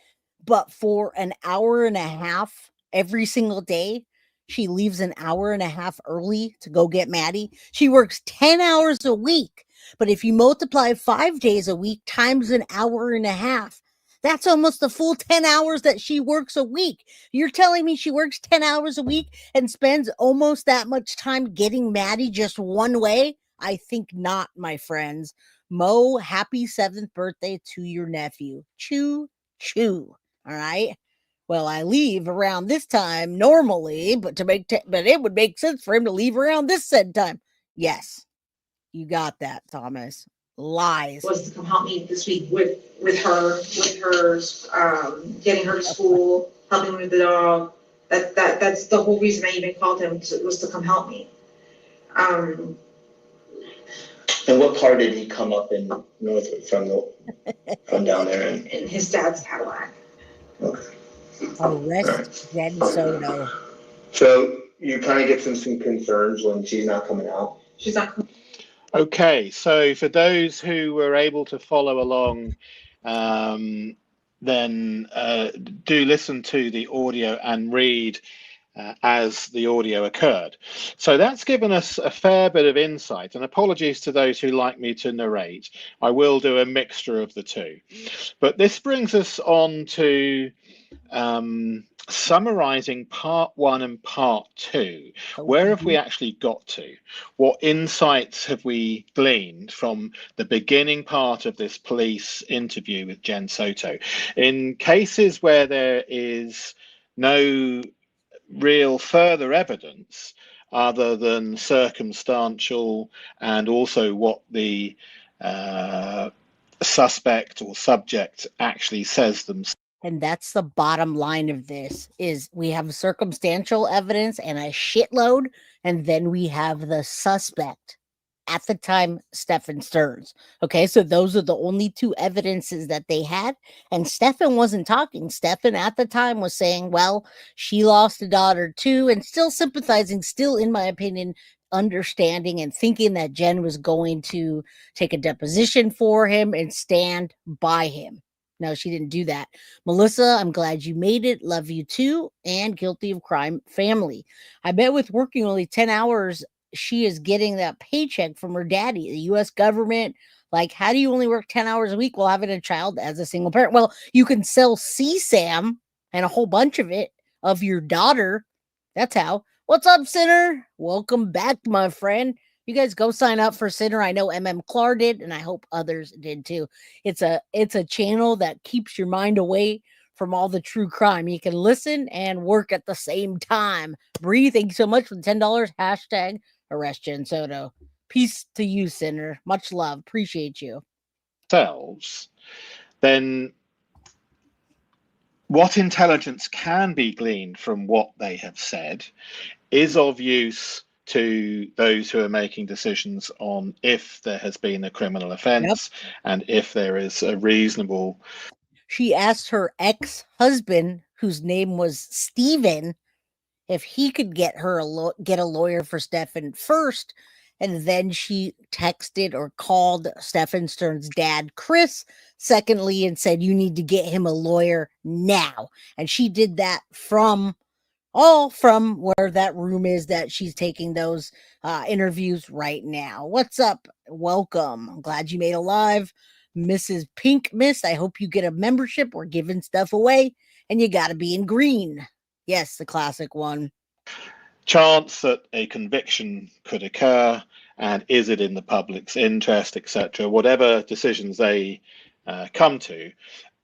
but for an hour and a half every single day, she leaves an hour and a half early to go get Maddie. She works 10 hours a week, but if you multiply 5 days a week times an hour and a half, that's almost the full 10 hours that she works a week. You're telling me she works 10 hours a week and spends almost that much time getting Maddie just one way? I think not, my friends. Mo, happy 7th birthday to your nephew. Choo, choo. All right. Well, I leave around this time normally, but but it would make sense for him to leave around this said time. Yes, you got that, Thomas. Lies. Was to come help me this week with her, getting her to school, helping with the dog. That's the whole reason I even called him was to come help me. And what car did he come up in from down there in? In his dad's Cadillac. Okay. Arrest Jenn Soto. So you kind of get some concerns when she's not coming out. She's not. Okay, so for those who were able to follow along, then do listen to the audio and read as the audio occurred. So that's given us a fair bit of insight, and apologies to those who like me to narrate. I will do a mixture of the two. But this brings us on to summarizing part 1 and part 2. Where have we actually got to? What insights have we gleaned from the beginning part of this police interview with Jenn Soto? In cases where there is no real further evidence other than circumstantial and also what the suspect or subject actually says themselves. And that's the bottom line of this is we have circumstantial evidence and a shitload, and then we have the suspect. At the time, Stephan Sterns. Okay, so those are the only two evidences that they had. And Stephan wasn't talking. Stephan at the time was saying, well, she lost a daughter too, and still sympathizing, still, in my opinion, understanding and thinking that Jenn was going to take a deposition for him and stand by him. No, she didn't do that. Melissa, I'm glad you made it. Love you too. And guilty of crime family. I bet with working only 10 hours, she is getting that paycheck from her daddy, the U.S. government. Like, how do you only work 10 hours a week while having a child as a single parent? Well, you can sell CSAM and a whole bunch of it of your daughter. That's how. What's up, Sinner? Welcome back, my friend. You guys go sign up for Sinner. I know Clark did, and I hope others did too. It's a channel that keeps your mind away from all the true crime. You can listen and work at the same time. Bree, thank you so much for the $10. Hashtag arrest Jenn Soto. Peace to you, Sinner. Much love. Appreciate you. Then what intelligence can be gleaned from what they have said is of use to those who are making decisions on if there has been a criminal offense and if there is a reasonable. She asked her ex-husband, whose name was Stephen, if he could get her get a lawyer for Stephan first, and then she texted or called Stephan Sterns' dad, Chris, secondly, and said, you need to get him a lawyer now. And she did that from where that room is that she's taking those interviews right now. What's up? Welcome. I'm glad you made it live. Mrs. Pink Mist, I hope you get a membership. We're giving stuff away, and you got to be in green. Yes, the classic one. Chance that a conviction could occur, and is it in the public's interest, etc. Whatever decisions they come to,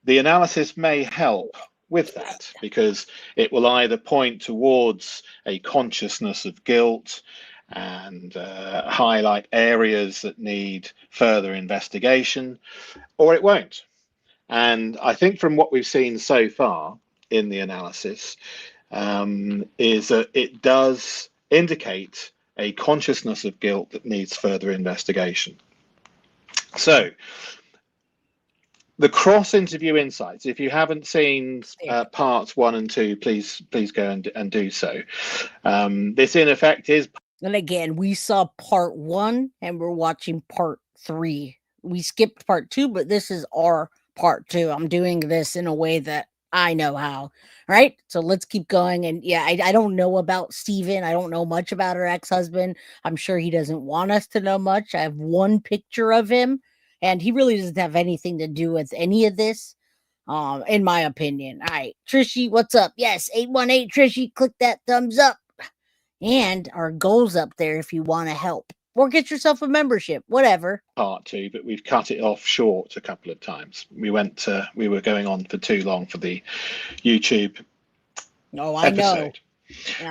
the analysis may help with that, because it will either point towards a consciousness of guilt and highlight areas that need further investigation, or it won't. And I think from what we've seen so far in the analysis is that it does indicate a consciousness of guilt that needs further investigation. So the cross-interview insights, if you haven't seen parts 1 and 2, please go and do so. This in effect is, and again, we saw part 1 and we're watching part 3. We skipped part 2, but this is our part 2. I'm doing this in a way that I know how. Right? So let's keep going. And yeah, I don't know about Stephen. I don't know much about her ex-husband. I'm sure he doesn't want us to know much. I have one picture of him, and he really doesn't have anything to do with any of this, in my opinion. All right, Trishy, what's up? Yes, 818 Trishy, click that thumbs up. And our goals up there if you want to help. Or get yourself a membership, whatever. part 2, but we've cut it off short a couple of times. We were going on for too long for the YouTube episode.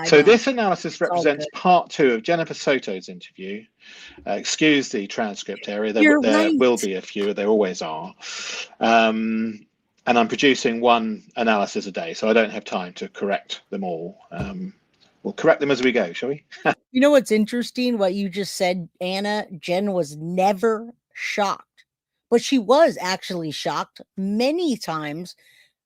So this analysis represents part 2 of Jennifer Soto's interview. Excuse the transcript area. There will be a few. There always are. And I'm producing one analysis a day, so I don't have time to correct them all. We'll correct them as we go, shall we? You know what's interesting? What you just said, Anna, Jen was never shocked, but she was actually shocked many times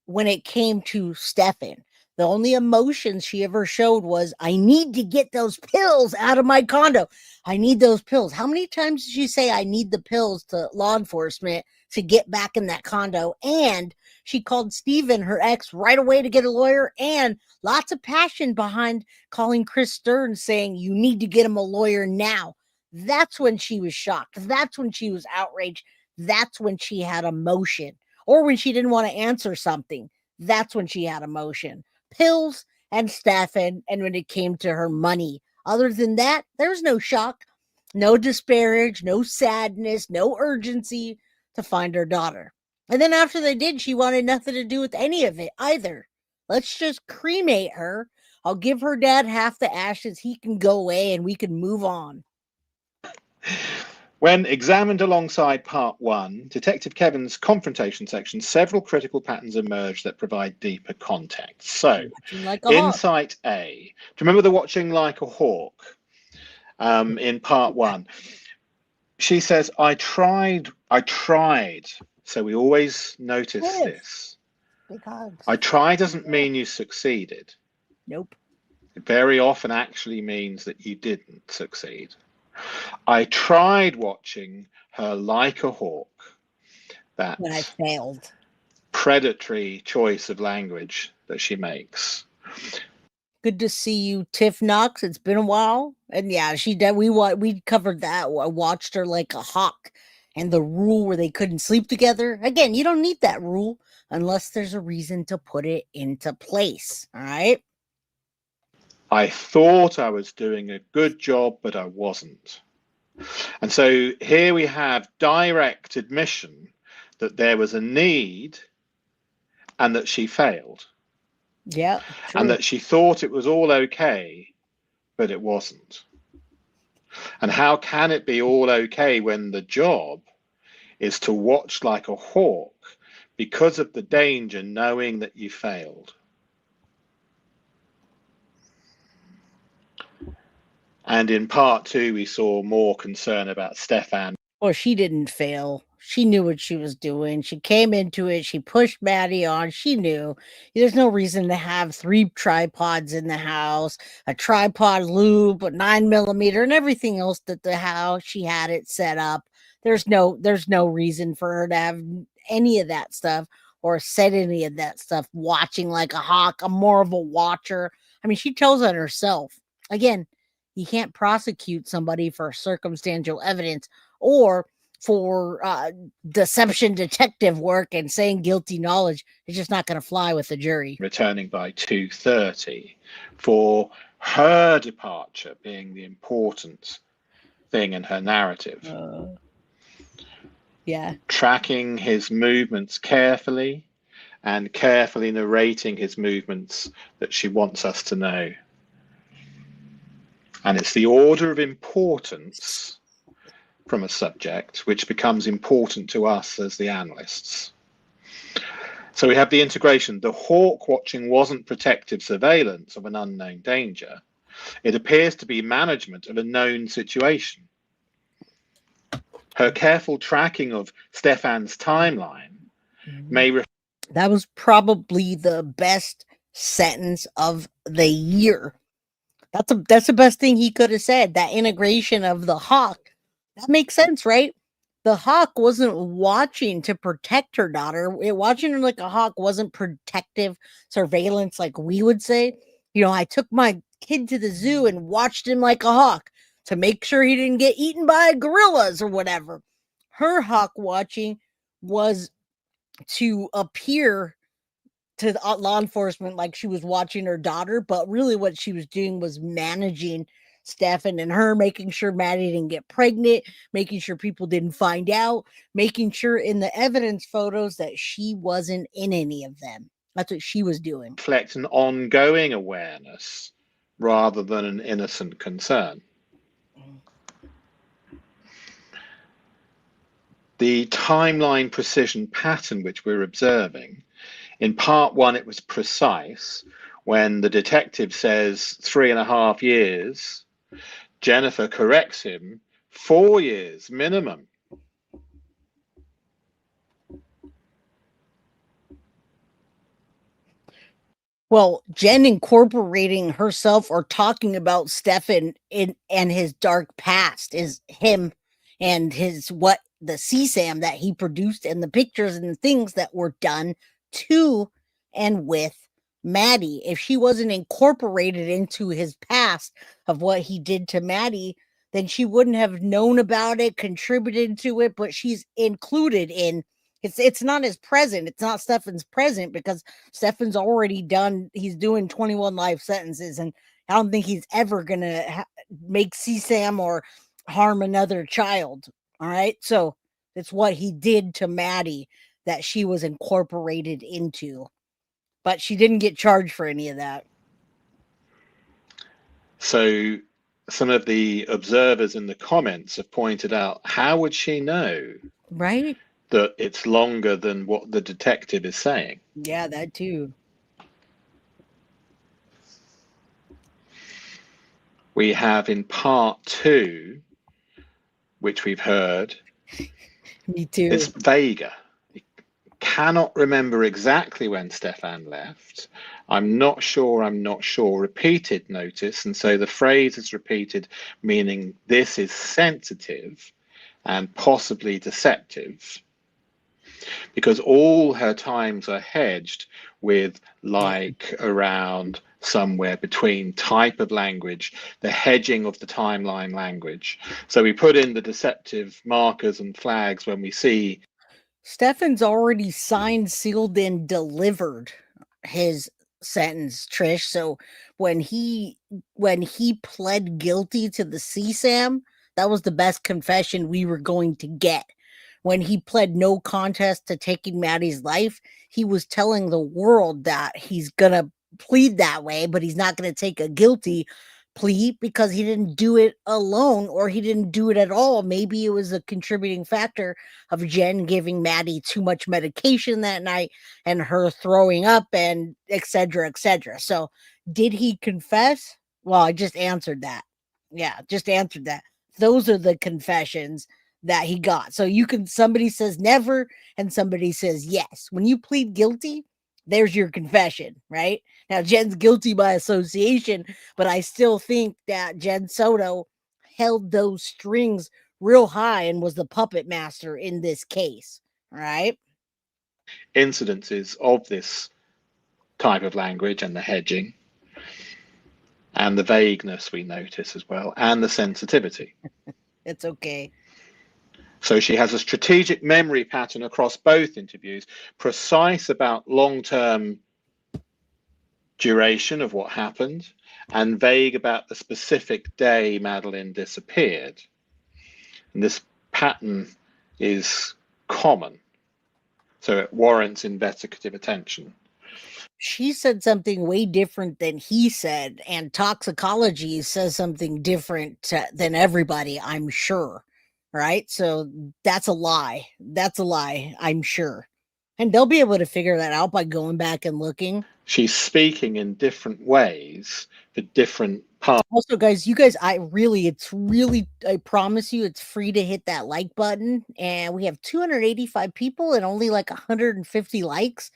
when it came to Stephan. The only emotions she ever showed was, I need to get those pills out of my condo. I need those pills. How many times did she say, I need the pills to law enforcement to get back in that condo? And she called Stephan, her ex, right away to get a lawyer, and lots of passion behind calling Chris Sterns saying, you need to get him a lawyer now. That's when she was shocked. That's when she was outraged. That's when she had emotion. Or when she didn't want to answer something. That's when she had emotion. Pills and Stephan, and when it came to her money. Other than that, there's no shock, no disparage, no sadness, no urgency to find her daughter. And then after they did, she wanted nothing to do with any of it either. Let's just cremate her. I'll give her dad half the ashes. He can go away and we can move on. When examined alongside part 1, Detective Kevin's confrontation section, several critical patterns emerge that provide deeper context. So, insight A. Do you remember the watching like a hawk in part 1? She says, I tried. So we always notice this. I try doesn't mean you succeeded. Nope. It very often actually means that you didn't succeed. I tried watching her like a hawk. That when I failed. Predatory choice of language that she makes. Good to see you, Tiff Knox. It's been a while. And yeah, she did. We covered that. I watched her like a hawk. And the rule where they couldn't sleep together. Again, you don't need that rule unless there's a reason to put it into place. All right. I thought I was doing a good job, but I wasn't. And so here we have direct admission that there was a need and that she failed. Yeah. True. And that she thought it was all okay, but it wasn't. And how can it be all okay when the job is to watch like a hawk because of the danger, knowing that you failed? And in part 2, we saw more concern about Stephan. Well, she didn't fail. She knew what she was doing. She came into it. She pushed Maddie on. She knew there's no reason to have 3 tripods in the house, a tripod loop, a 9mm, and everything else that the house she had it set up. There's no reason for her to have any of that stuff or said any of that stuff. Watching like a hawk. I'm more of a watcher. I mean, she tells on herself. Again, you can't prosecute somebody for circumstantial evidence or for deception detective work and saying guilty knowledge. It's just not going to fly with the jury. Returning by 2:30 for her departure being the important thing in her narrative. Yeah. Tracking his movements carefully and carefully narrating his movements that she wants us to know. And it's the order of importance from a subject which becomes important to us as the analysts. So we have the integration. The hawk watching wasn't protective surveillance of an unknown danger. It appears to be management of a known situation. Her careful tracking of Stephan's timeline may... That was probably the best sentence of the year. That's the best thing he could have said. That integration of the hawk. That makes sense, right? The hawk wasn't watching to protect her daughter. Watching her like a hawk wasn't protective surveillance like we would say. You know, I took my kid to the zoo and watched him like a hawk to make sure he didn't get eaten by gorillas or whatever. Her hawk watching was to appear to law enforcement like she was watching her daughter, but really what she was doing was managing Stephan and her, making sure Maddie didn't get pregnant, making sure people didn't find out, making sure in the evidence photos that she wasn't in any of them. That's what she was doing. Reflect an ongoing awareness rather than an innocent concern. The timeline precision pattern which we're observing, in part one, it was precise. When the detective says 3.5 years, Jennifer corrects him, 4 years minimum. Well, Jenn incorporating herself or talking about Stephan and his dark past is him and his what the CSAM that he produced and the pictures and the things that were done to and with Maddie. If she wasn't incorporated into his past of what he did to Maddie, then she wouldn't have known about it, contributed to it, but she's included in it's not his present. It's not Stephan's present because Stephan's already done. He's doing 21 life sentences, and I don't think he's ever gonna make CSAM or harm another child. All right, so it's what he did to Maddie that she was incorporated into, but she didn't get charged for any of that. So some of the observers in the comments have pointed out, how would she know? Right? That it's longer than what the detective is saying. Yeah, that too. We have in part 2, which we've heard. Me too. It's vaguer. You cannot remember exactly when Stephan left. I'm not sure. Repeated notice. And so the phrase is repeated, meaning this is sensitive and possibly deceptive. Because all her times are hedged with like, around, somewhere between type of language, the hedging of the timeline language. So we put in the deceptive markers and flags when we see. Stephan's already signed, sealed, and delivered his sentence, Trish. So when he pled guilty to the CSAM, that was the best confession we were going to get. When he pled no contest to taking Maddie's life, he was telling the world that he's gonna plead that way, but he's not gonna take a guilty plea because he didn't do it alone, or he didn't do it at all. Maybe it was a contributing factor of Jenn giving Maddie too much medication that night and her throwing up and et cetera, et cetera. So did he confess? Well, I just answered that. Yeah, just answered that. Those are the confessions that he got. So somebody says never and somebody says yes. When you plead guilty, there's your confession, right? Now, Jenn's guilty by association, but I still think that Jenn Soto held those strings real high and was the puppet master in this case, right? Incidences of this type of language and the hedging and the vagueness we notice as well, and the sensitivity. It's okay. So she has a strategic memory pattern across both interviews, precise about long-term duration of what happened, and vague about the specific day Madeline disappeared. And this pattern is common, so it warrants investigative attention. she said something way different than he said, and toxicology says something different than everybody, I'm sure. Right? So that's a lie. That's a lie, I'm sure. And they'll be able to figure that out by going back and looking. She's speaking in different ways for different parts. Also, guys, I promise you, it's free to hit that like button. And we have 285 people and only like 150 likes.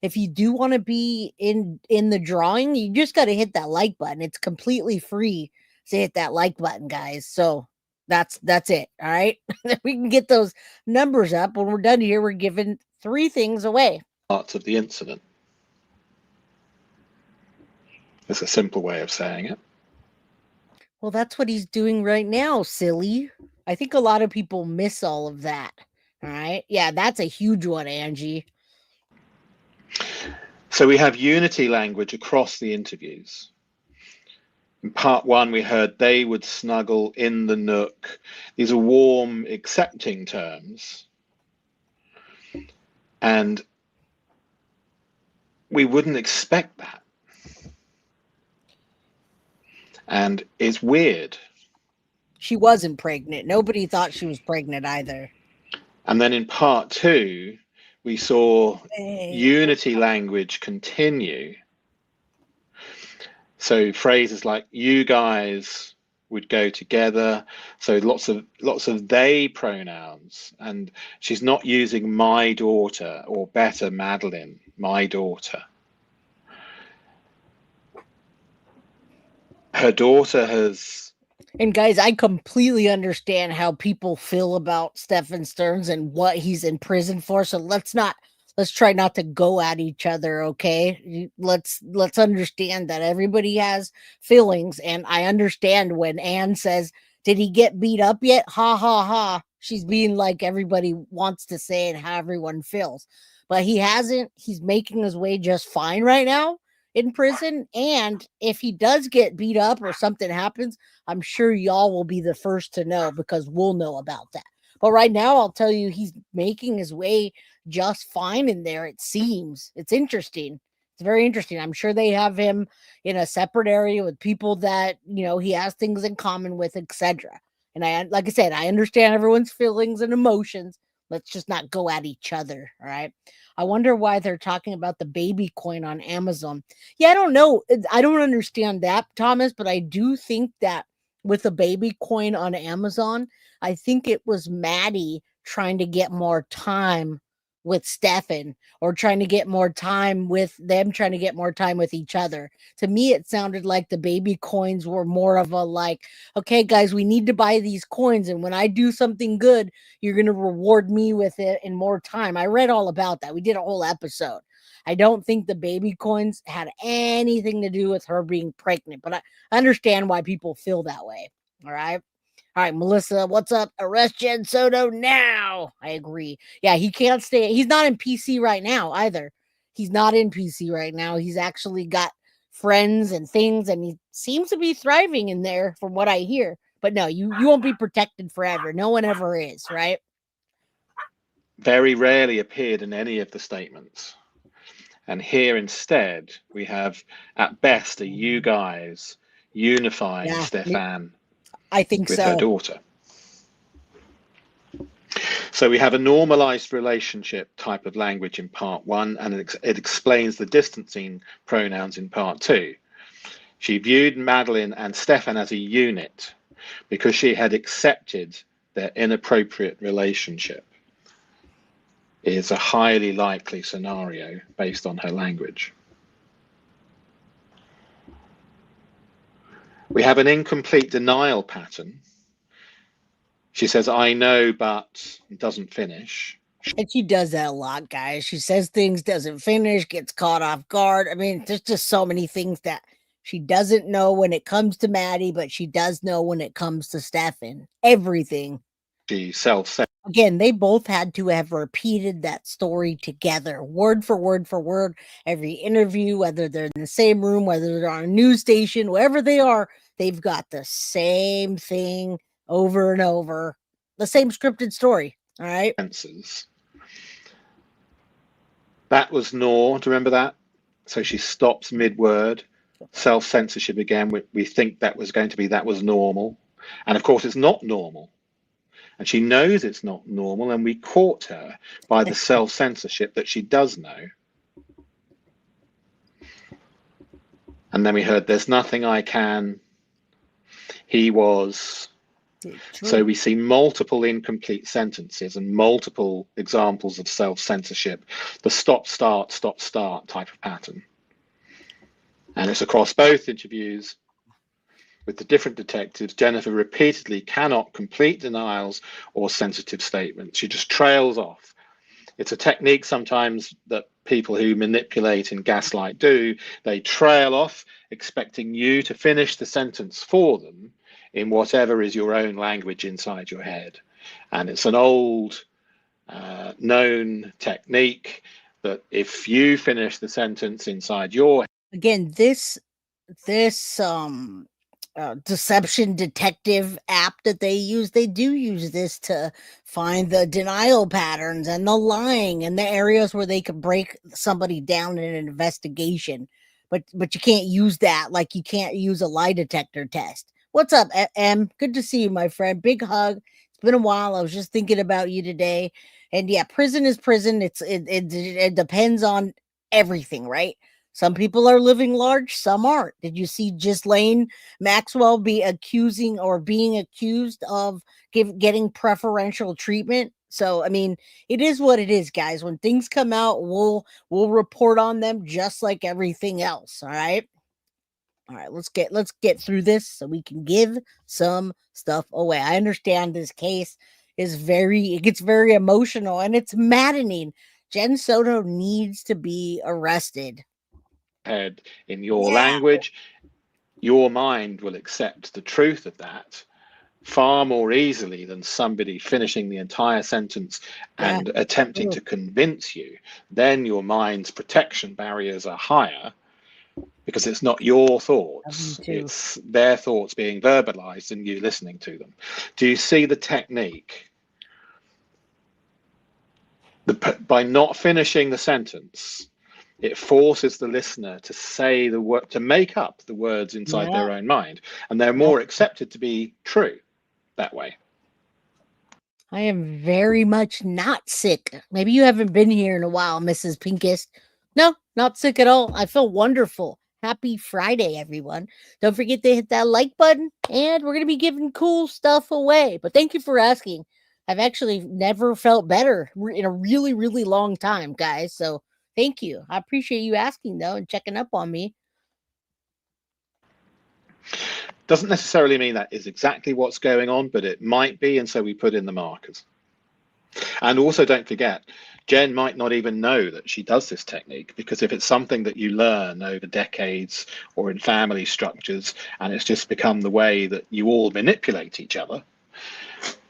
If you do want to be in the drawing, you just got to hit that like button. It's completely free to hit that like button, guys. So that's it. All right. We can get those numbers up. When we're done here, we're giving 3 things away. Parts of the incident. It's a simple way of saying it. Well, that's what he's doing right now, silly. I think a lot of people miss all of that. All right. Yeah, that's a huge one, Angie. So we have unity language across the interviews. In part 1, we heard they would snuggle in the nook. These are warm, accepting terms. And we wouldn't expect that. And it's weird. She wasn't pregnant. Nobody thought she was pregnant either. And then in part 2, we saw unity language continue. So phrases like "you guys" would go together. So lots of they pronouns, and she's not using "my daughter" or "better Madeline," "my daughter." Her daughter has. And guys, I completely understand how people feel about Stephan Sterns and what he's in prison for. So let's try not to go at each other, okay? Let's understand that everybody has feelings, and I understand when Anne says, "Did he get beat up yet?" Ha ha ha. She's being like everybody wants to say and how everyone feels. But he hasn't. He's making his way just fine right now in prison, and if he does get beat up or something happens, I'm sure y'all will be the first to know because we'll know about that. But right now, I'll tell you, he's making his way just fine in there. It seems. It's interesting. It's very interesting. I'm sure they have him in a separate area with people that he has things in common with, etc. And like I said, I understand everyone's feelings and emotions. Let's just not go at each other. All right. I wonder why they're talking about the baby coin on Amazon. Yeah, I don't know. I don't understand that, Thomas, but I do think that with a baby coin on Amazon, I think it was Maddie trying to get more time with Stephan, or trying to get more time with them, trying to get more time with each other. To me, it sounded like the baby coins were more of a like, okay, guys, we need to buy these coins. And when I do something good, you're going to reward me with it in more time. I read all about that. We did a whole episode. I don't think the baby coins had anything to do with her being pregnant, but I understand why people feel that way. All right. All right, Melissa, what's up? Arrest Jenn Soto now. I agree. Yeah, he can't stay. He's not in PC right now either. He's not in PC right now. He's actually got friends and things, and he seems to be thriving in there from what I hear. But no, you won't be protected forever. No one ever is, right? Very rarely appeared in any of the statements. And here instead, we have, at best, a "you guys" unifying Stephan. I think with her daughter. So we have a normalized relationship type of language in part 1, and it explains the distancing pronouns in part 2. She viewed Madeline and Stephan as a unit because she had accepted their inappropriate relationship. It is a highly likely scenario based on her language. We have an incomplete denial pattern. She says, "I know, but," doesn't finish. And she does that a lot, guys. She says things, doesn't finish, gets caught off guard. I mean, there's just so many things that she doesn't know when it comes to Maddie, but she does know when it comes to Stephan. Everything. She self-said. Again, they both had to have repeated that story together, word for word, every interview, whether they're in the same room, whether they're on a news station, wherever they are, they've got the same thing over and over, the same scripted story. All right. That was Nor. Do you remember that? So she stops mid-word. Self-censorship again. We think that was normal. And of course, it's not normal. And she knows it's not normal. And we caught her by the self-censorship that she does know. And then we heard, there's nothing I can. He was. So we see multiple incomplete sentences and multiple examples of self-censorship, the stop, start type of pattern. And it's across both interviews with the different detectives. Jennifer repeatedly cannot complete denials or sensitive statements. She just trails off. It's a technique sometimes that people who manipulate and gaslight do. They trail off, expecting you to finish the sentence for them in whatever is your own language inside your head. And it's an old known technique that if you finish the sentence inside your head. Again, this deception detective app that they do use this to find the denial patterns and the lying and the areas where they could break somebody down in an investigation. But you can't use that like you can't use a lie detector test. What's up, M? Good to see you, my friend. Big hug. It's been a while. I was just thinking about you today. And yeah, prison is prison. It depends on everything, right? Some people are living large, some aren't. Did you see Ghislaine Maxwell being accused of getting preferential treatment? So, I mean, it is what it is, guys. When things come out, we'll report on them just like everything else. All right. All right, let's get through this so we can give some stuff away. I understand this case is it gets very emotional and it's maddening. Jenn Soto needs to be arrested. Head in your language, your mind will accept the truth of that far more easily than somebody finishing the entire sentence and attempting to convince you. Then your mind's protection barriers are higher because it's not your thoughts, it's their thoughts being verbalized and you listening to them. Do you see the technique? By not finishing the sentence, it forces the listener to say the word, to make up the words inside their own mind, and they're more accepted to be true that way. I am very much not sick. Maybe you haven't been here in a while, Mrs. Pinkest. No, not sick at all. I feel wonderful. Happy Friday, everyone. Don't forget to hit that like button, and we're going to be giving cool stuff away. But thank you for asking. I've actually never felt better in a really, really long time, guys. So thank you. I appreciate you asking, though, and checking up on me. Doesn't necessarily mean that is exactly what's going on, but it might be, and so we put in the markers. And also don't forget, Jenn might not even know that she does this technique, because if it's something that you learn over decades or in family structures, and it's just become the way that you all manipulate each other,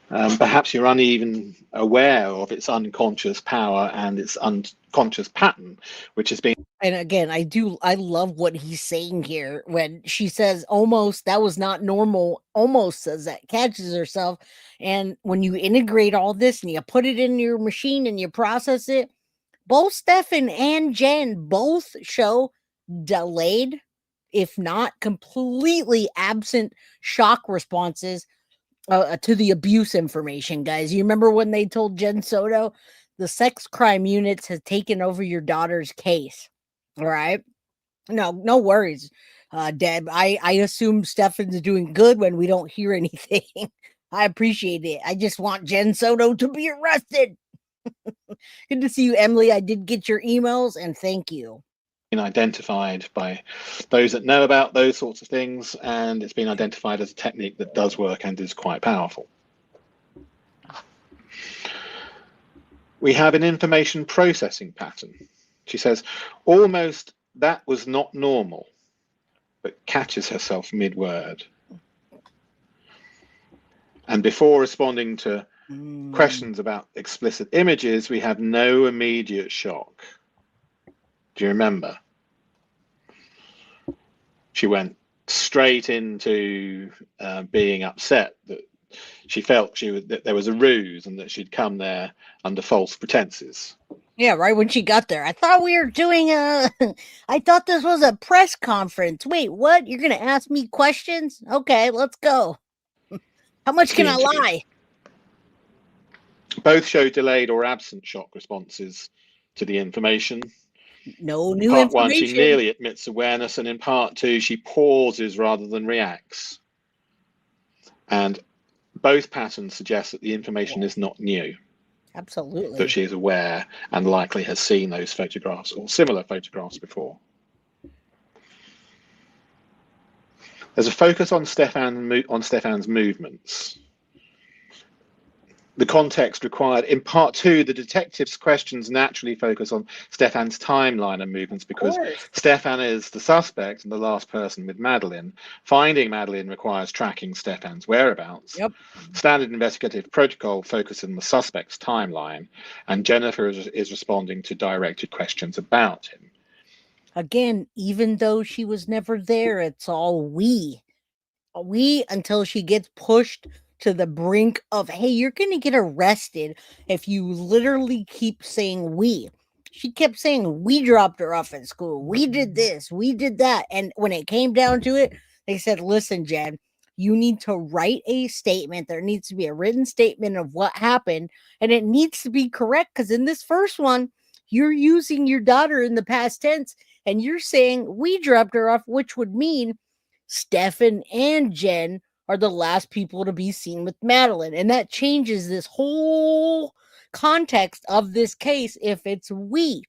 perhaps you're uneven aware of its unconscious power and its unconscious pattern, which has been. And again, I love what he's saying here when she says almost, that was not normal, almost says that, catches herself. And when you integrate all this and you put it in your machine and you process it, both Stephan and Jenn both show delayed, if not completely absent, shock responses to the abuse information, guys. You remember when they told Jenn Soto, the sex crime units has taken over your daughter's case? All right. No worries, Deb. I assume Stephan's doing good when we don't hear anything. I appreciate it. I just want Jenn Soto to be arrested. Good to see you, Emily. I did get your emails, and thank you. Been identified by those that know about those sorts of things, and it's been identified as a technique that does work and is quite powerful. We have an information processing pattern. She says, almost that was not normal, but catches herself mid-word. And before responding to questions about explicit images, we have no immediate shock. Do you remember? She went straight into being upset that she felt that there was a ruse and that she'd come there under false pretenses. Yeah, right when she got there. I thought we were doing I thought this was a press conference. Wait, what? You're going to ask me questions? Okay, let's go. How much It's can the I interview. lie? Both show delayed or absent shock responses to the information. No In new part one, she information. nearly admits awareness, and in part two, she pauses rather than reacts. And both patterns suggest that the information is not new, Absolutely. that she is aware and likely has seen those photographs or similar photographs before. There's a focus on Stephan's movements. The context required in part two, the detective's questions naturally focus on Stephan's timeline and movements because Stephan is the suspect and the last person with Madeline. Finding Madeline requires tracking Stephan's whereabouts. Yep. Standard investigative protocol focuses on the suspect's timeline, and Jennifer is responding to directed questions about him. Again, even though she was never there, it's all we until she gets pushed to the brink of, hey, you're going to get arrested if you literally keep saying we. She kept saying we dropped her off at school. We did this. We did that. And when it came down to it, they said, listen, Jen, you need to write a statement. There needs to be a written statement of what happened. And it needs to be correct because in this first one, you're using your daughter in the past tense and you're saying we dropped her off, which would mean Stephan and Jenn are the last people to be seen with Madeline. And that changes this whole context of this case if it's we,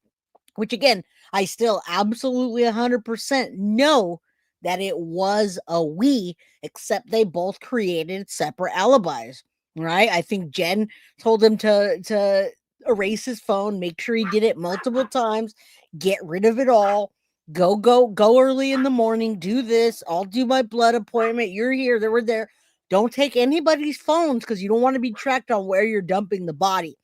which again, I still absolutely 100% know that it was a we, except they both created separate alibis, right? I think Jenn told him to erase his phone, make sure he did it multiple times, get rid of it all. Go early in the morning, do this. I'll do my blood appointment. You're here, they were there. Don't take anybody's phones because you don't want to be tracked on where you're dumping the body.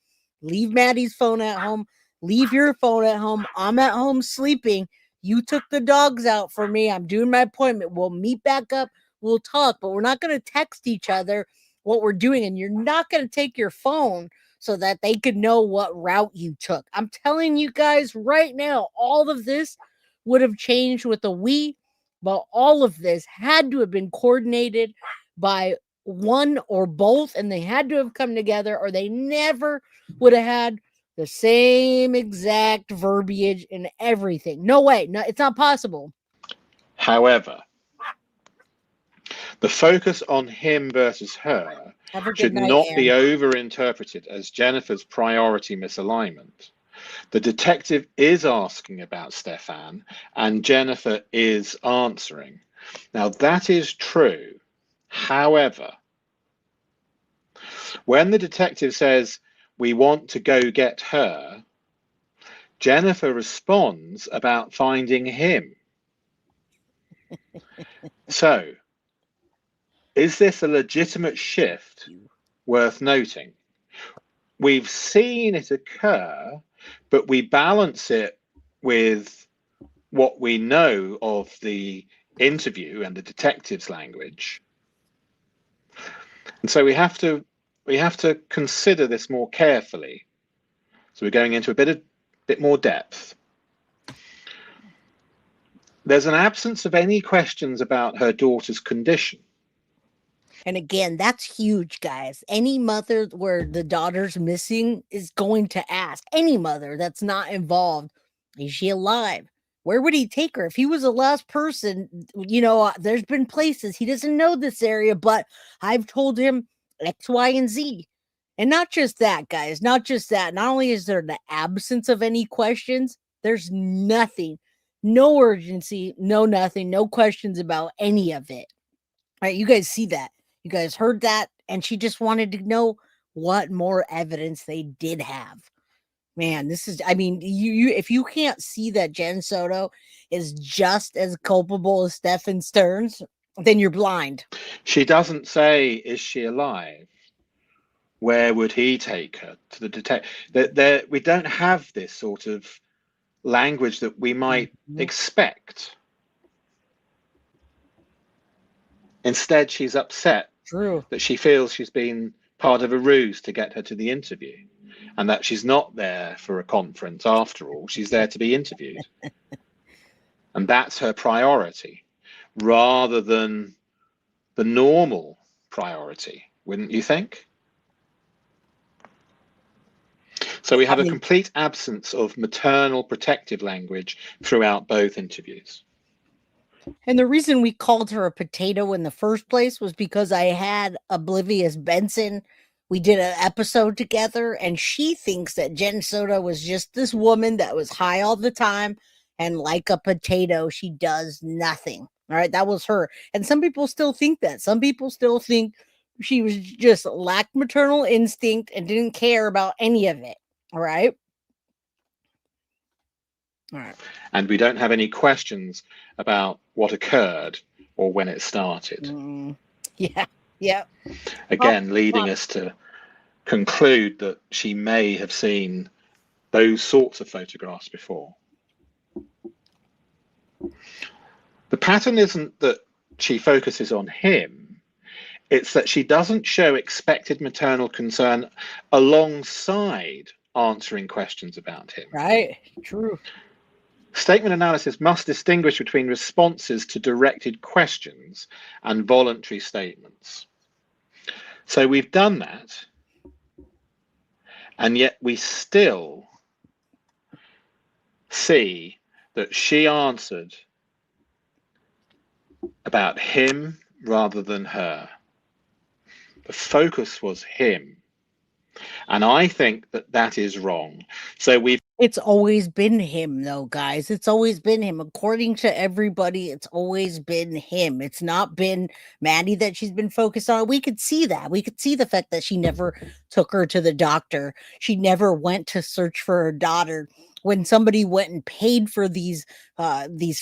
Leave Maddie's phone at home. Leave your phone at home. I'm at home sleeping. You took the dogs out for me. I'm doing my appointment. We'll meet back up. We'll talk, but we're not going to text each other what we're doing. And you're not going to take your phone so that they could know what route you took. I'm telling you guys right now, all of this would have changed with a we, but all of this had to have been coordinated by one or both, and they had to have come together, or they never would have had the same exact verbiage and everything. No way. No, it's not possible. However, the focus on him versus her should not be overinterpreted as Jennifer's priority misalignment. The detective is asking about Stephan and Jennifer is answering. Now, that is true. However, when the detective says, we want to go get her, Jennifer responds about finding him. So, is this a legitimate shift worth noting? We've seen it occur, but we balance it with what we know of the interview and the detective's language. And so we have to consider this more carefully. So we're going into a bit more depth. There's an absence of any questions about her daughter's condition. And again, that's huge, guys. Any mother where the daughter's missing is going to ask. Any mother that's not involved, is she alive? Where would he take her? If he was the last person, there's been places he doesn't know this area, but I've told him X, Y, and Z. And not just that, guys, not just that. Not only is there the absence of any questions, there's nothing, no urgency, no nothing, no questions about any of it. All right, you guys see that. You guys heard that, and she just wanted to know what more evidence they did have. Man, this is, you if you can't see that Jenn Soto is just as culpable as Stephan Sterns, then you're blind. She doesn't say, is she alive? Where would he take her? To the detective. We don't have this sort of language that we might expect. Instead, she's upset True. that she feels she's been part of a ruse to get her to the interview, and that she's not there for a conference after all. She's there to be interviewed. And that's her priority, rather than the normal priority, wouldn't you think? So we have a complete absence of maternal protective language throughout both interviews. And the reason we called her a potato in the first place was because I had Oblivious Benson. We did an episode together, and she thinks that Jenn Soto was just this woman that was high all the time, and like a potato, she does nothing. All right, that was her. And some people still think that. Some people still think she was just lacked maternal instinct and didn't care about any of it. All right. All right. And we don't have any questions about what occurred or when it started. Yeah. Yeah. Again, leading us to conclude that she may have seen those sorts of photographs before. The pattern isn't that she focuses on him, it's that she doesn't show expected maternal concern alongside answering questions about him. Right. True. Statement analysis must distinguish between responses to directed questions and voluntary statements. So we've done that, and yet we still see that she answered about him rather than her. The focus was him. And I think that that is wrong. So it's always been him, though, guys. It's always been him. According to everybody, it's always been him. It's not been Maddie that she's been focused on. We could see that. We could see the fact that she never took her to the doctor. She never went to search for her daughter. When somebody went and paid for these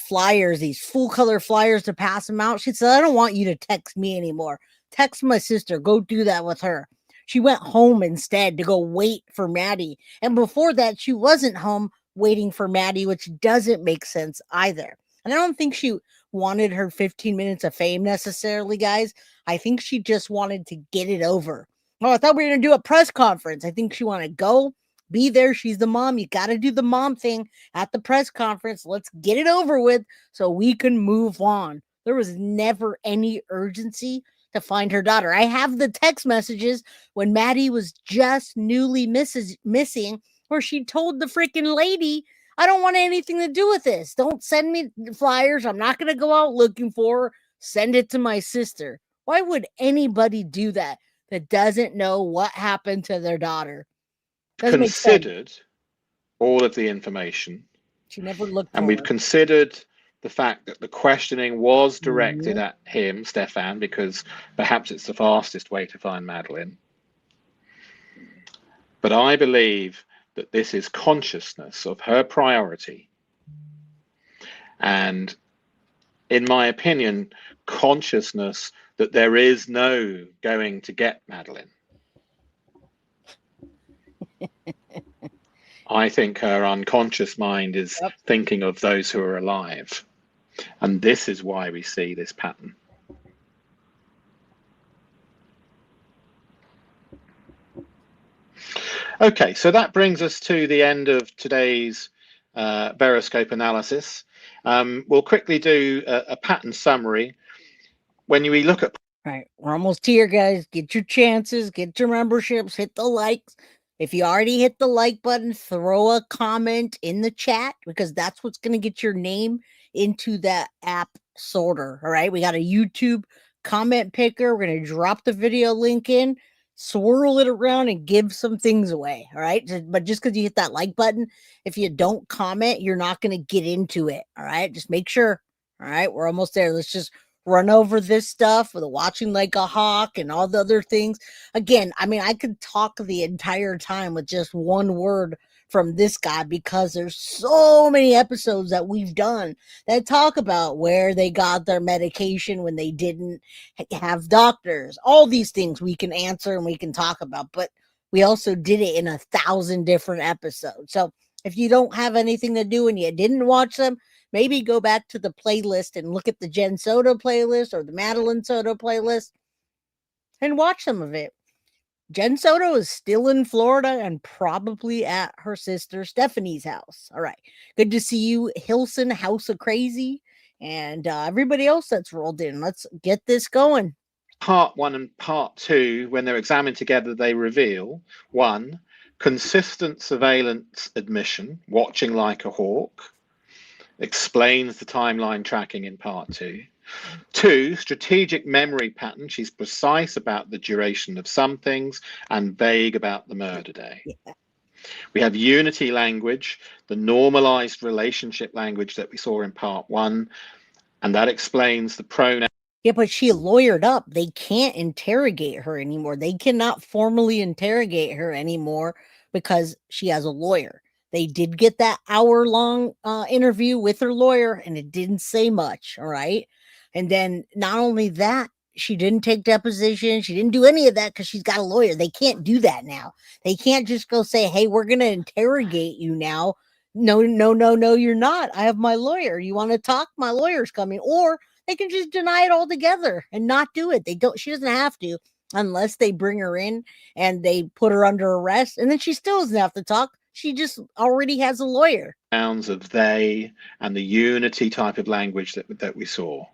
flyers, these full color flyers to pass them out, she said, I don't want you to text me anymore. Text my sister. Go do that with her. She went home instead to go wait for Maddie. And before that, she wasn't home waiting for Maddie, which doesn't make sense either. And I don't think she wanted her 15 minutes of fame necessarily, guys. I think she just wanted to get it over. Oh, I thought we were going to do a press conference. I think she wanted to go, be there. She's the mom. You got to do the mom thing at the press conference. Let's get it over with so we can move on. There was never any urgency to find her daughter. I have the text messages when Maddie was just newly missing, where she told the freaking lady, I don't want anything to do with this. Don't send me flyers. I'm not going to go out looking for her. Send it to my sister. Why would anybody do that doesn't know what happened to their daughter? Doesn't considered all of the information. She never looked and we've considered the fact that the questioning was directed at him, Stephan, because perhaps it's the fastest way to find Madeline. But I believe that this is consciousness of her priority. And in my opinion, consciousness that there is no going to get Madeline. I think her unconscious mind is thinking of those who are alive. And this is why we see this pattern. Okay, so that brings us to the end of today's VEROSCOPE analysis. We'll quickly do a pattern summary. When we look at... Right, we're almost here, guys. Get your chances, get your memberships, hit the likes. If you already hit the like button, throw a comment in the chat, because that's what's going to get your name into that app sorter. All right, we got a YouTube comment picker. We're going to drop the video link in, swirl it around, and give some things away. All right, but just because you hit that like button, if you don't comment, you're not going to get into it. All right, just make sure. All right, we're almost there. Let's just run over this stuff with watching like a hawk and all the other things. Again, I mean, I could talk the entire time with just one word from this guy, because there's so many episodes that we've done that talk about where they got their medication when they didn't have doctors. All these things we can answer and we can talk about, but we also did it in 1,000 different episodes. So if you don't have anything to do and you didn't watch them, maybe go back to the playlist and look at the Jenn Soto playlist or the Madeline Soto playlist and watch some of it. Jenn Soto is still in Florida and probably at her sister Stephanie's house. All right. Good to see you, Hilson, House of Crazy, and everybody else that's rolled in. Let's get this going. Part 1 and Part 2, when they're examined together, they reveal 1, consistent surveillance admission, watching like a hawk, explains the timeline tracking in Part 2. 2, strategic memory pattern. She's precise about the duration of some things and vague about the murder day. Yeah. We have unity language, the normalized relationship language that we saw in Part 1, and that explains the pronoun. Yeah, but she lawyered up. They can't interrogate her anymore. They cannot formally interrogate her anymore because she has a lawyer. They did get that hour-long interview with her lawyer, and it didn't say much, all right? And then not only that, she didn't take deposition. She didn't do any of that because she's got a lawyer. They can't do that now. They can't just go say, hey, we're going to interrogate you now. No, you're not. I have my lawyer. You want to talk? My lawyer's coming. Or they can just deny it altogether and not do it. She doesn't have to unless they bring her in and they put her under arrest. And then she still doesn't have to talk. She just already has a lawyer. Sounds of they and the unity type of language that we saw.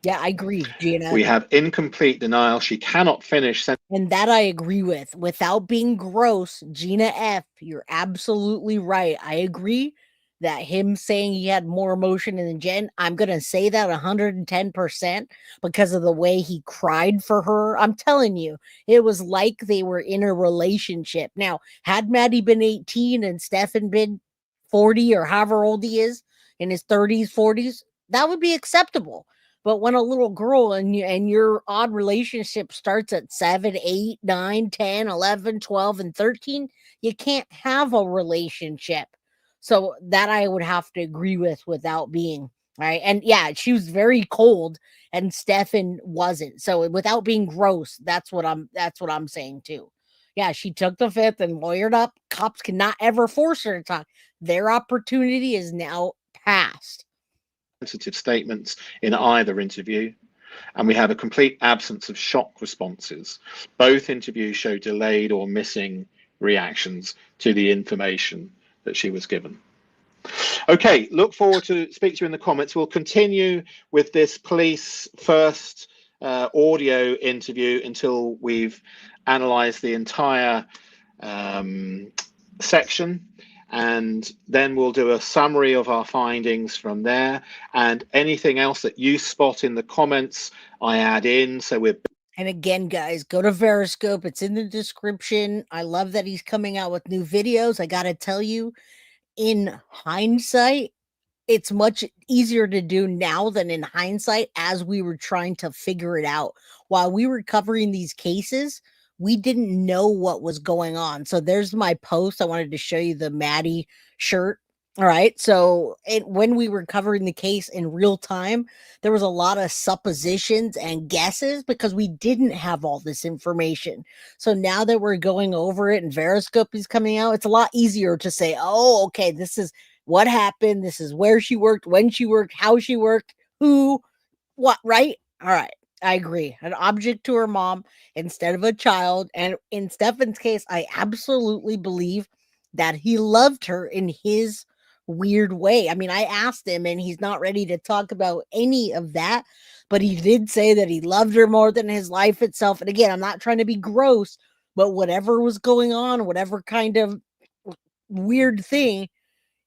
Yeah, I agree, Gina. We have incomplete denial. She cannot finish. And that I agree with. Without being gross, Gina F., you're absolutely right. I agree that him saying he had more emotion than Jen, I'm going to say that 110% because of the way he cried for her. I'm telling you, it was like they were in a relationship. Now, had Maddie been 18 and Stephan been 40 or however old he is, in his 30s, 40s, that would be acceptable. But when a little girl and your odd relationship starts at 7, 8, 9, 10, 11, 12, and 13, you can't have a relationship. So that I would have to agree with without being right. And yeah, she was very cold and Stephan wasn't. So without being gross, that's what I'm saying too. Yeah, she took the fifth and lawyered up. Cops cannot ever force her to talk. Their opportunity is now past. Sensitive statements in either interview, and we have a complete absence of shock responses. Both interviews show delayed or missing reactions to the information that she was given. Okay, look forward to speak to you in the comments. We'll continue with this police first audio interview until we've analysed the entire section. And then we'll do a summary of our findings from there, and anything else that you spot in the comments, I add in. So we're. And again, guys, go to VEROSCOPE. It's in the description. I love that he's coming out with new videos. I got to tell you, in hindsight, it's much easier to do now than in hindsight as we were trying to figure it out. While we were covering these cases, we didn't know what was going on. So there's my post. I wanted to show you the Maddie shirt. All right. So when we were covering the case in real time, there was a lot of suppositions and guesses because we didn't have all this information. So now that we're going over it and VEROSCOPE is coming out, it's a lot easier to say, oh, okay, this is what happened. This is where she worked, when she worked, how she worked, who, what, right? All right. I agree. An object to her mom instead of a child. And in Stephan's case, I absolutely believe that he loved her in his weird way. I mean, I asked him and he's not ready to talk about any of that, but he did say that he loved her more than his life itself. And again, I'm not trying to be gross, but whatever was going on, whatever kind of weird thing,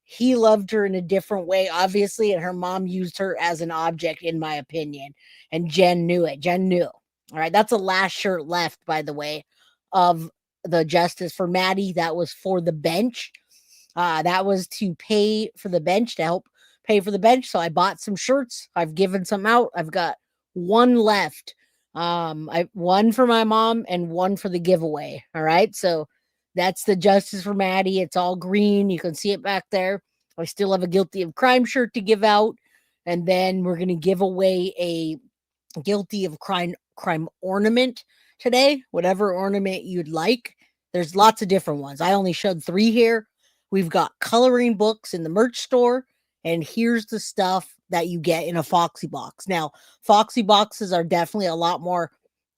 he loved her in a different way, obviously, and her mom used her as an object, in my opinion. And Jen knew it. Jen knew. All right, that's the last shirt left, by the way, of the Justice for Maddie. That was for the bench. That was to pay for the bench, to help pay for the bench. So I bought some shirts. I've given some out. I've got one left. One for my mom and one for the giveaway. All right, so that's the Justice for Maddie. It's all green. You can see it back there. I still have a Guilty of Crime shirt to give out. And then we're going to give away a Guilty of Crime ornament today. Whatever ornament you'd like. There's lots of different ones. I only showed 3 here. We've got coloring books in the merch store. And here's the stuff that you get in a Foxy box. Now, Foxy boxes are definitely a lot more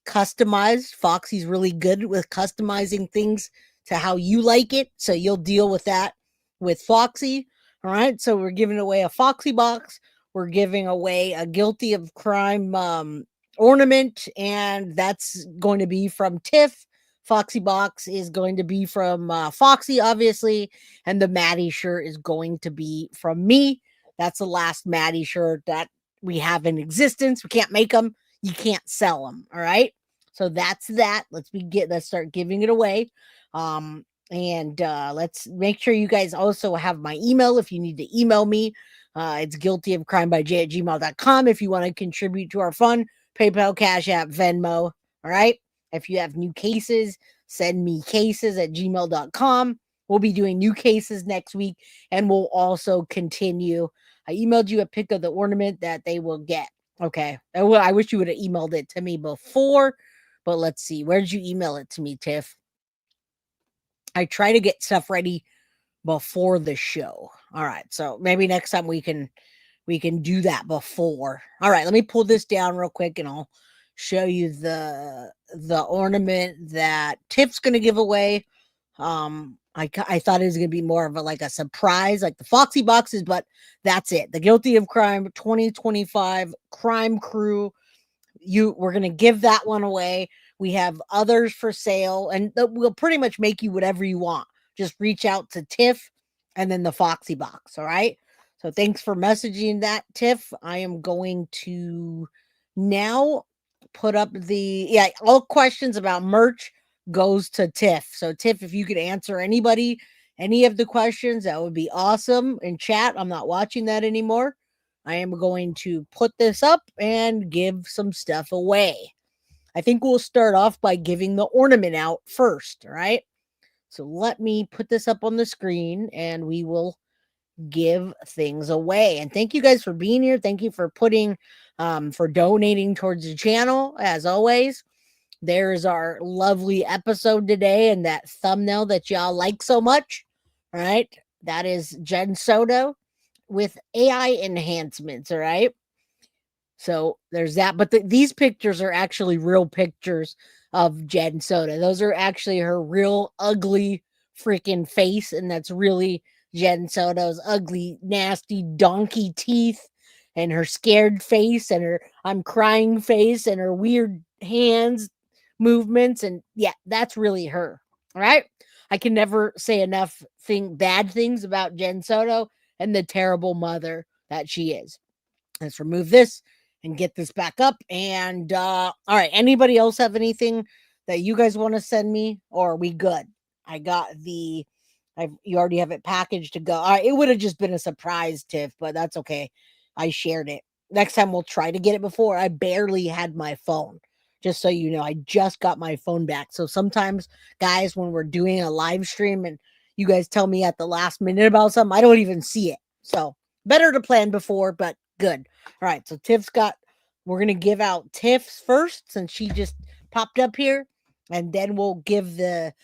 customized. Foxy's really good with customizing things to how you like it. So you'll deal with that with Foxy. All right. So we're giving away a Foxy box. We're giving away a Guilty of Crime ornament, and that's going to be from Tiff. Foxy box is going to be from Foxy, obviously, and the Maddie shirt is going to be from me. That's the last Maddie shirt that we have in existence. We can't make them. You can't sell them. All right. So that's that. Let's start giving it away. And let's make sure you guys also have my email if you need to email me. It's guiltyofcrimeby@gmail.com if you want to contribute to our fund. PayPal, Cash App, Venmo. All right. If you have new cases, send me cases@gmail.com. We'll be doing new cases next week, and we'll also continue. I emailed you a pic of the ornament that they will get. Okay. I wish you would have emailed it to me before, but let's see. Where did you email it to me, Tiff? I try to get stuff ready before the show. All right. So maybe next time we can do that before. All right. Let me pull this down real quick and I'll show you the ornament that Tiff's going to give away. I thought it was going to be more of a surprise, like the Foxy boxes, but that's it. The Guilty of Crime 2025 Crime Crew. We're going to give that one away. We have others for sale, and we'll pretty much make you whatever you want. Just reach out to Tiff and then the Foxy box. All right. So thanks for messaging that, Tiff. I am going to now put up all questions about merch goes to Tiff. So Tiff, if you could answer any of the questions, that would be awesome. In chat, I'm not watching that anymore. I am going to put this up and give some stuff away. I think we'll start off by giving the ornament out first. All right. So let me put this up on the screen and we will give things away. And thank you guys for being here. Thank you for for donating towards the channel. As always, there's our lovely episode today and that thumbnail that y'all like so much. All right. That is Jenn Soto with AI enhancements. All right. So there's that. But these pictures are actually real pictures of Jenn Soto. Those are actually her real ugly freaking face. And that's really Jenn Soto's ugly, nasty donkey teeth and her scared face and her I'm crying face and her weird hands movements. And yeah, that's really her. All right. I can never say enough bad things about Jenn Soto and the terrible mother that she is. Let's remove this and get this back up. And all right, anybody else have anything that you guys want to send me, or are we good? I got you already have it packaged to go. All right, it would have just been a surprise, Tiff, but that's okay. I shared it. Next time we'll try to get it before. I barely had my phone. Just so you know, I just got my phone back. So sometimes, guys, when we're doing a live stream and you guys tell me at the last minute about something, I don't even see it. So better to plan before, but good. All right. So we're going to give out Tiff's first since she just popped up here. And then we'll give the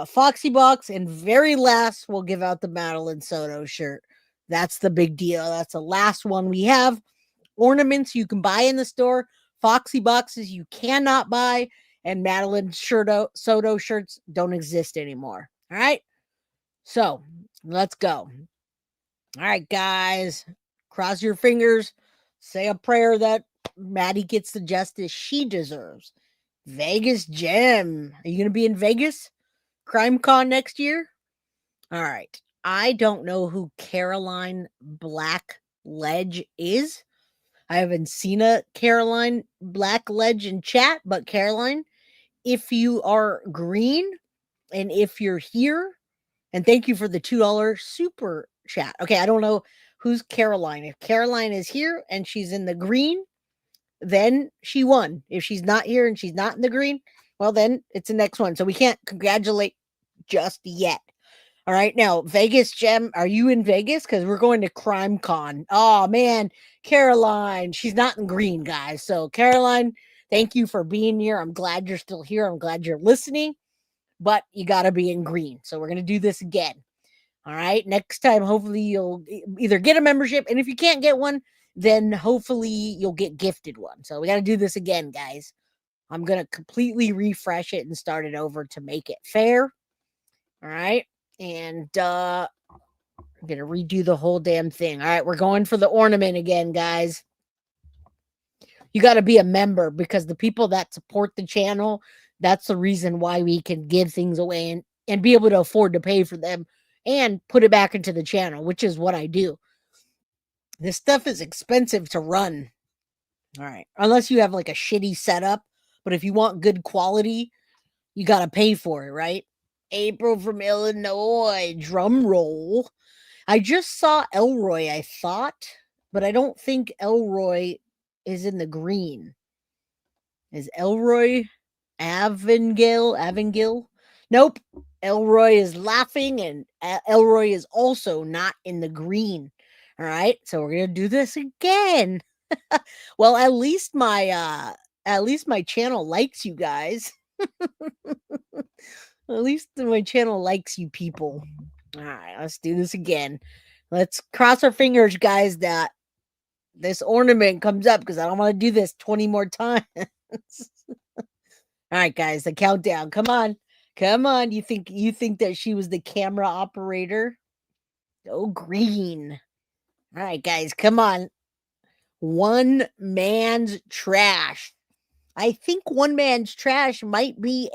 Foxy box. And very last, we'll give out the Madeline Soto shirt. That's the big deal. That's the last one we have. Ornaments you can buy in the store. Foxy boxes you cannot buy. And Madeline Soto shirts don't exist anymore. All right. So let's go. All right, guys. Cross your fingers. Say a prayer that Maddie gets the justice she deserves. Vegas Gem. Are you going to be in Vegas? CrimeCon next year? All right. I don't know who Caroline Blackledge is. I haven't seen a Caroline Blackledge in chat, but Caroline, if you are green and if you're here, and thank you for the $2 super chat. Okay, I don't know who's Caroline. If Caroline is here and she's in the green, then she won. If she's not here and she's not in the green, well, then it's the next one. So we can't congratulate just yet. All right. Now, Vegas Gem, are you in Vegas? Because we're going to CrimeCon. Oh, man. Caroline, she's not in green, guys. So, Caroline, thank you for being here. I'm glad you're still here. I'm glad you're listening. But you got to be in green. So, we're going to do this again. All right. Next time, hopefully, you'll either get a membership. And if you can't get one, then hopefully you'll get gifted one. So, we got to do this again, guys. I'm going to completely refresh it and start it over to make it fair. All right. And I'm going to redo the whole damn thing. All right. We're going for the ornament again, guys. You got to be a member because the people that support the channel, that's the reason why we can give things away and be able to afford to pay for them and put it back into the channel, which is what I do. This stuff is expensive to run. All right. Unless you have like a shitty setup. But if you want good quality, you got to pay for it, right? April from Illinois. Drum roll. I just saw Elroy, I thought. But I don't think Elroy is in the green. Is Elroy Avangil? Nope. Elroy is laughing and Elroy is also not in the green. All right. So we're going to do this again. Well, at least my channel likes you guys. At least my channel likes you people. All right, let's do this again. Let's cross our fingers, guys, that this ornament comes up because I don't want to do this 20 more times. All right, guys, the countdown. Come on. Come on. You think that she was the camera operator? Oh, green. All right, guys, come on. One man's trash. I think one man's trash might be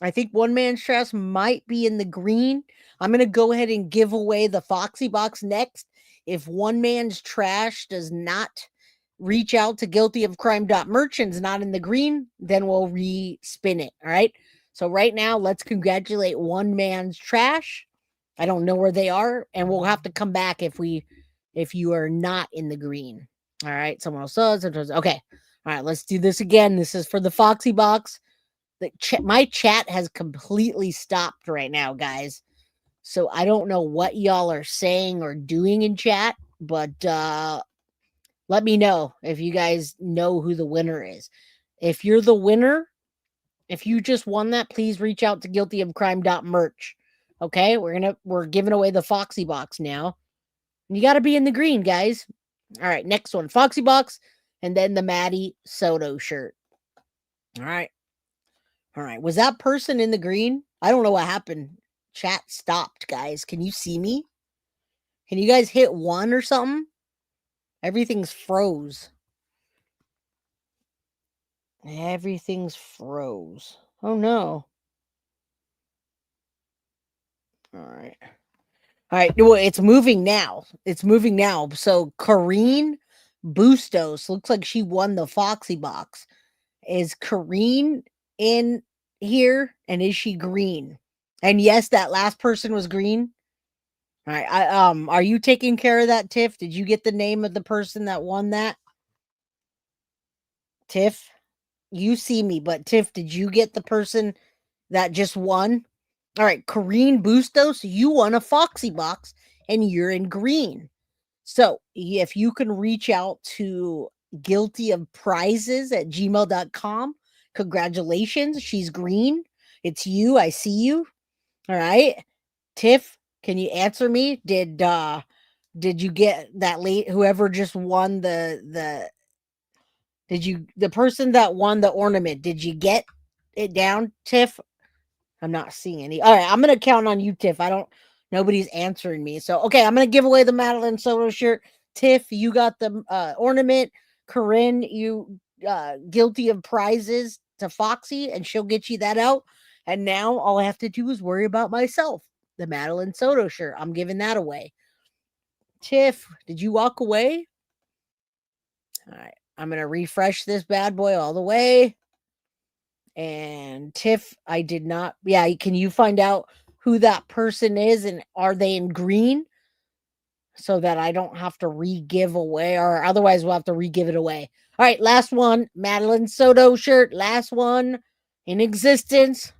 I think one man's trash might be in the green. I'm going to go ahead and give away the Foxy box next. If one man's trash does not reach out to guiltyofcrime.merch and is not in the green, then we'll re-spin it. All right. So right now, let's congratulate one man's trash. I don't know where they are, and we'll have to come back if you are not in the green. All right. Someone else does. Okay. All right. Let's do this again. This is for the Foxy box. My chat has completely stopped right now, guys. So I don't know what y'all are saying or doing in chat, but let me know if you guys know who the winner is. If you're the winner, if you just won that, please reach out to guiltyofcrime.merch. Okay, we're giving away the Foxy box now. You got to be in the green, guys. All right, next one, Foxy box, and then the Maddie Soto shirt. All right. All right. Was that person in the green? I don't know what happened. Chat stopped, guys. Can you see me? Can you guys hit 1 or something? Everything's froze. Everything's froze. Oh, no. All right. All right. Well, it's moving now. It's moving now. So, Corrine Bustos looks like she won the Foxy box. Is Corrine in here? And is she green? And yes, that last person was green. All right. Are you taking care of that, Tiff? Did you get the name of the person that won that? Tiff, you see me, but Tiff, did you get the person that just won? All right, Corrine Bustos, you won a Foxy box and you're in green. So if you can reach out to guiltyofprizes@gmail.com, congratulations. She's green. It's you. I see you. All right. Tiff, can you answer me? Did you get that late? Whoever just won the person that won the ornament, did you get it down, Tiff? I'm not seeing any. All right, I'm gonna count on you, Tiff. Nobody's answering me. So okay, I'm gonna give away the Madeline Soto shirt. Tiff, you got the ornament. Corinne, you guilty of prizes to Foxy, and she'll get you that out. And now all I have to do is worry about myself. The Madeline Soto shirt. I'm giving that away. Tiff, did you walk away? All right. I'm going to refresh this bad boy all the way. And Tiff, I did not. Yeah, can you find out who that person is and are they in green? So that I don't have to re-give away, or otherwise we'll have to re-give it away. All right, last one. Madeline Soto shirt. Last one in existence.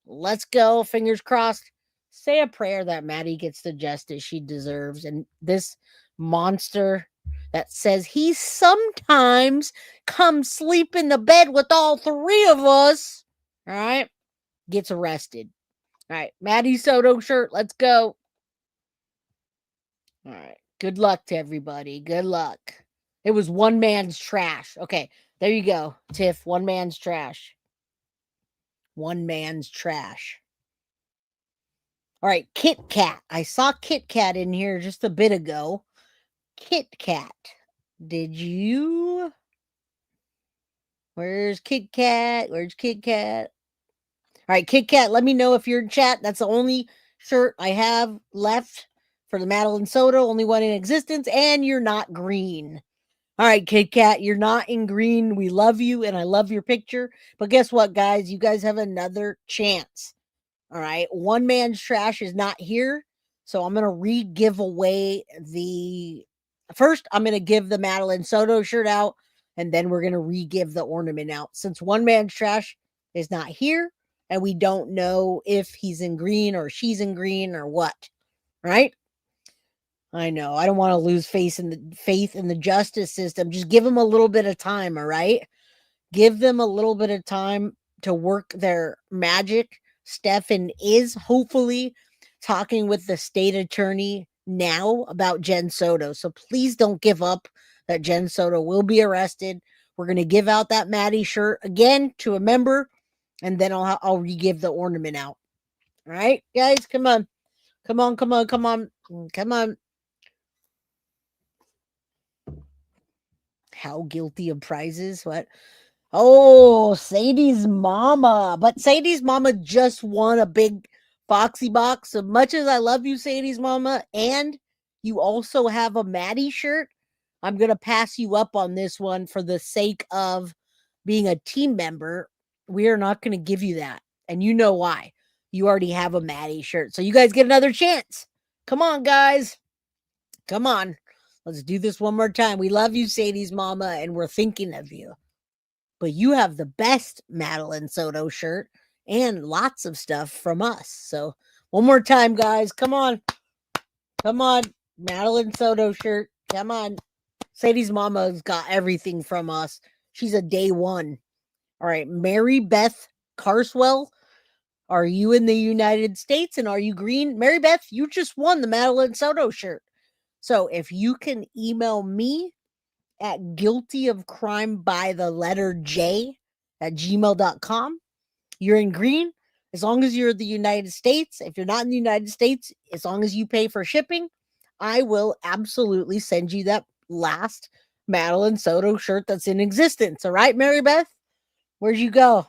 Let's go. Fingers crossed. Say a prayer that Maddie gets the justice she deserves. And this monster that says he sometimes comes sleep in the bed with all 3 of us, all right, gets arrested. All right, Maddie Soto shirt. Let's go. All right. Good luck to everybody. Good luck. It was one man's trash. Okay. There you go, Tiff. One man's trash. One man's trash. All right, Kit Kat. I saw Kit Kat in here just a bit ago. Kit Kat. Did you? Where's Kit Kat? Where's Kit Kat? All right, Kit Kat, let me know if you're in chat. That's the only shirt I have left for the Madeline Soto, only one in existence, and you're not green. All right, Kit Kat, you're not in green. We love you, and I love your picture. But guess what, guys? You guys have another chance. All right, one man's trash is not here, so I'm going to re-give away the... First, I'm going to give the Madeline Soto shirt out, and then we're going to re-give the ornament out. Since one man's trash is not here, and we don't know if he's in green or she's in green or what, right? I know. I don't want to lose faith in the justice system. Just give them a little bit of time, all right? Give them a little bit of time to work their magic. Stephan is hopefully talking with the state attorney now about Jenn Soto. So please don't give up that Jenn Soto will be arrested. We're going to give out that Maddie shirt again to a member, and then I'll re-give the ornament out. All right, guys, come on. Come on, come on, come on. Come on. How guilty of prizes? What? Oh, Sadie's mama. But Sadie's mama just won a big Foxy box. So much as I love you, Sadie's mama, and you also have a Maddie shirt, I'm going to pass you up on this one for the sake of being a team member. We are not going to give you that. And you know why. You already have a Maddie shirt. So you guys get another chance. Come on, guys. Come on. Let's do this one more time. We love you, Sadie's mama, and we're thinking of you. But you have the best Madeline Soto shirt and lots of stuff from us. So one more time, guys. Come on. Come on. Madeline Soto shirt. Come on. Sadie's mama's got everything from us. She's a day one. All right. Mary Beth Carswell. Are you in the United States and are you green? Mary Beth, you just won the Madeline Soto shirt. So if you can email me at guiltyofcrimebytheletterj@gmail.com. You're in green as long as you're in the United States. If you're not in the United States, as long as you pay for shipping, I will absolutely send you that last Madeline Soto shirt that's in existence. All right, Mary Beth? Where'd you go?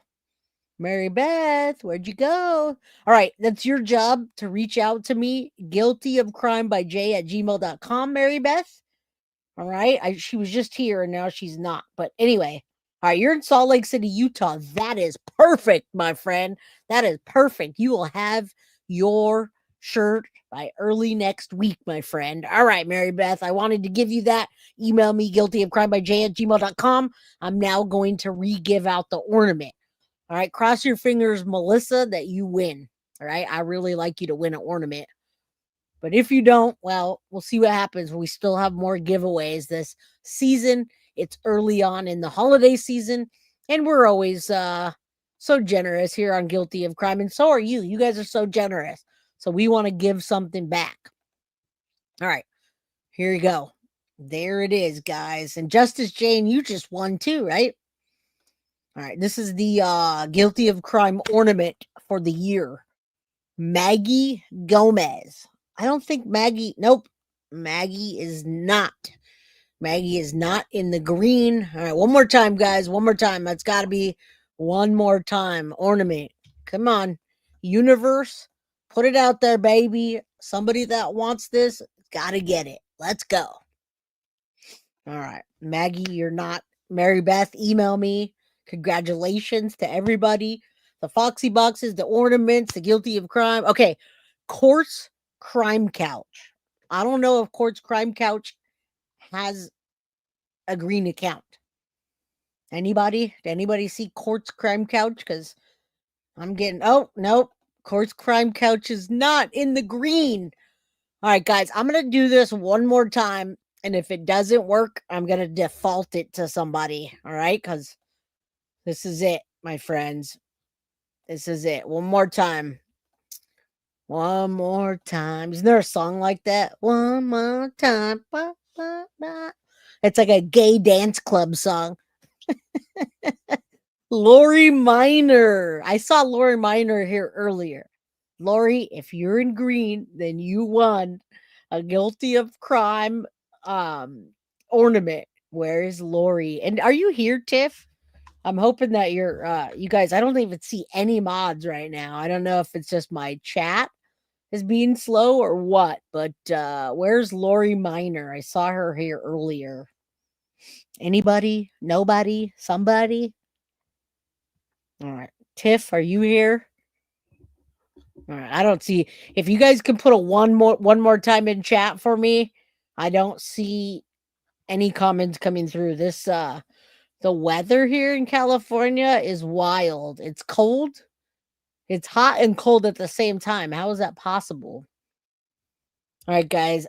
Mary Beth, where'd you go? All right, that's your job to reach out to me, guiltyofcrimebyj@gmail.com, Mary Beth. All right. She was just here and now she's not. But anyway, all right. You're in Salt Lake City, Utah. That is perfect, my friend. That is perfect. You will have your shirt by early next week, my friend. All right, Mary Beth. I wanted to give you that. Email me guiltyofcrimebyj@gmail.com. I'm now going to re-give out the ornament. All right. Cross your fingers, Melissa, that you win. All right. I really like you to win an ornament. But if you don't, well, we'll see what happens. We still have more giveaways this season. It's early on in the holiday season, and we're always so generous here on Guilty of Crime, and so are you. You guys are so generous. So we want to give something back. All right, here you go. There it is, guys. And Justice Jane, you just won too, right? All right, this is the Guilty of Crime ornament for the year. Maggie Gomez. I don't think Maggie, nope. Maggie is not. Maggie is not in the green. All right, one more time, guys. One more time. That's got to be one more time. Ornament. Come on. Universe. Put it out there, baby. Somebody that wants this, got to get it. Let's go. All right. Maggie, you're not. Mary Beth, email me. Congratulations to everybody. The Foxy boxes, the ornaments, the Guilty of Crime. Okay. Courts Crime Couch. I don't know if Courts Crime Couch has a green account. Anybody? Did anybody see Courts Crime Couch? Because I'm getting, oh, nope. Courts Crime Couch is not in the green. All right, guys, I'm going to do this one more time. And if it doesn't work, I'm going to default it to somebody. All right? Because this is it, my friends. This is it. One more time. One more time. Isn't there a song like that? One more time. Ba, ba, ba. It's like a gay dance club song. Lori Minor. I saw Lori Minor here earlier. Lori, if you're in green, then you won a guilty of crime ornament. Where is Lori? And are you here, Tiff? I'm hoping that you're you guys, I don't even see any mods right now. I don't know if it's just my chat is being slow or what, but where's Lori Minor? I saw her here earlier. Anybody? Nobody? Somebody? All right. Tiff, are you here? All right. I don't see. If you guys can put a one more time in chat for me, I don't see any comments coming through. This the weather here in California is wild. It's cold. It's hot and cold at the same time. How is that possible? All right, guys.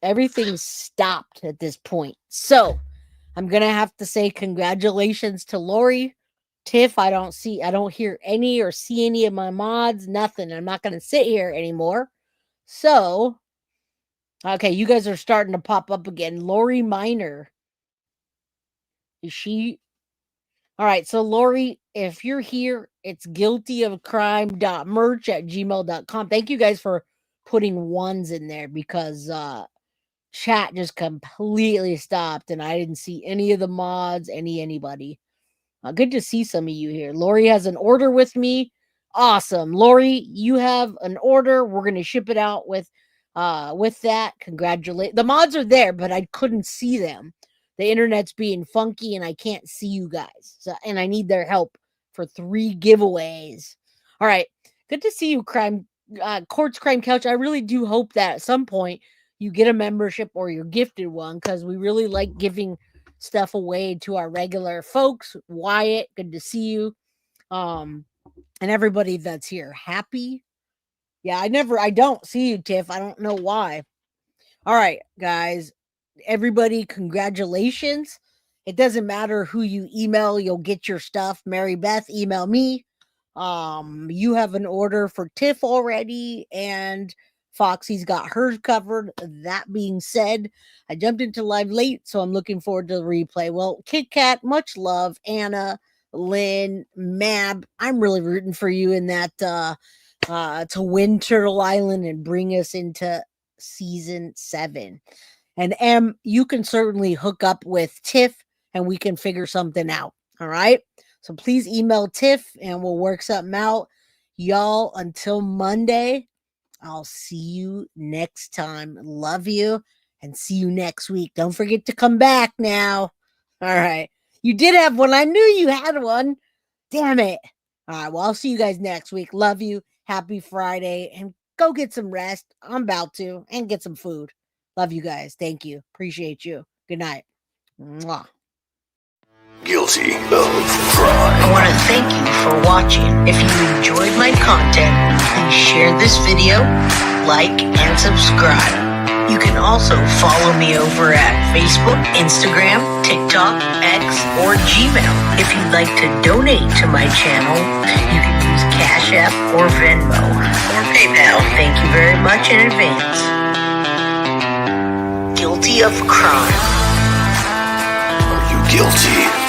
Everything stopped at this point. So I'm gonna have to say congratulations to Lori. Tiff, I don't hear any or see any of my mods, nothing. I'm not gonna sit here anymore. So, okay, you guys are starting to pop up again. Lori Minor. Is she? All right, so Lori, if you're here, it's guiltyofcrime.merch@gmail.com. Thank you guys for putting ones in there because chat just completely stopped and I didn't see any of the mods, anybody. Good to see some of you here. Lori has an order with me. Awesome. Lori, you have an order. We're going to ship it out with that. Congratulate. The mods are there, but I couldn't see them. The internet's being funky and I can't see you guys. So, and I need their help for 3 giveaways. All right. Good to see you, Courts Crime Couch. I really do hope that at some point you get a membership or you're gifted one because we really like giving stuff away to our regular folks. Wyatt, good to see you. And everybody that's here. Happy? Yeah, I don't see you, Tiff. I don't know why. All right, guys. Everybody, congratulations. It doesn't matter who you email, you'll get your stuff. Mary Beth, email me. You have an order for Tiff already, and Foxy's got hers covered. That being said, I jumped into live late, so I'm looking forward to the replay. Well, Kit Kat, much love. Anna, Lynn, Mab, I'm really rooting for you in that to win Turtle Island and bring us into season 7. And M, you can certainly hook up with Tiff and we can figure something out. All right. So please email Tiff and we'll work something out. Y'all, until Monday, I'll see you next time. Love you and see you next week. Don't forget to come back now. All right. You did have one. I knew you had one. Damn it. All right. Well, I'll see you guys next week. Love you. Happy Friday. And go get some rest. I'm about to. And get some food. Love you guys. Thank you. Appreciate you. Good night. Mwah. Guilty of crime. I want to thank you for watching. If you enjoyed my content, please share this video, like, and subscribe. You can also follow me over at Facebook, Instagram, TikTok, X, or Gmail. If you'd like to donate to my channel, you can use Cash App or Venmo or PayPal. Thank you very much in advance. Guilty of crime. Are you guilty?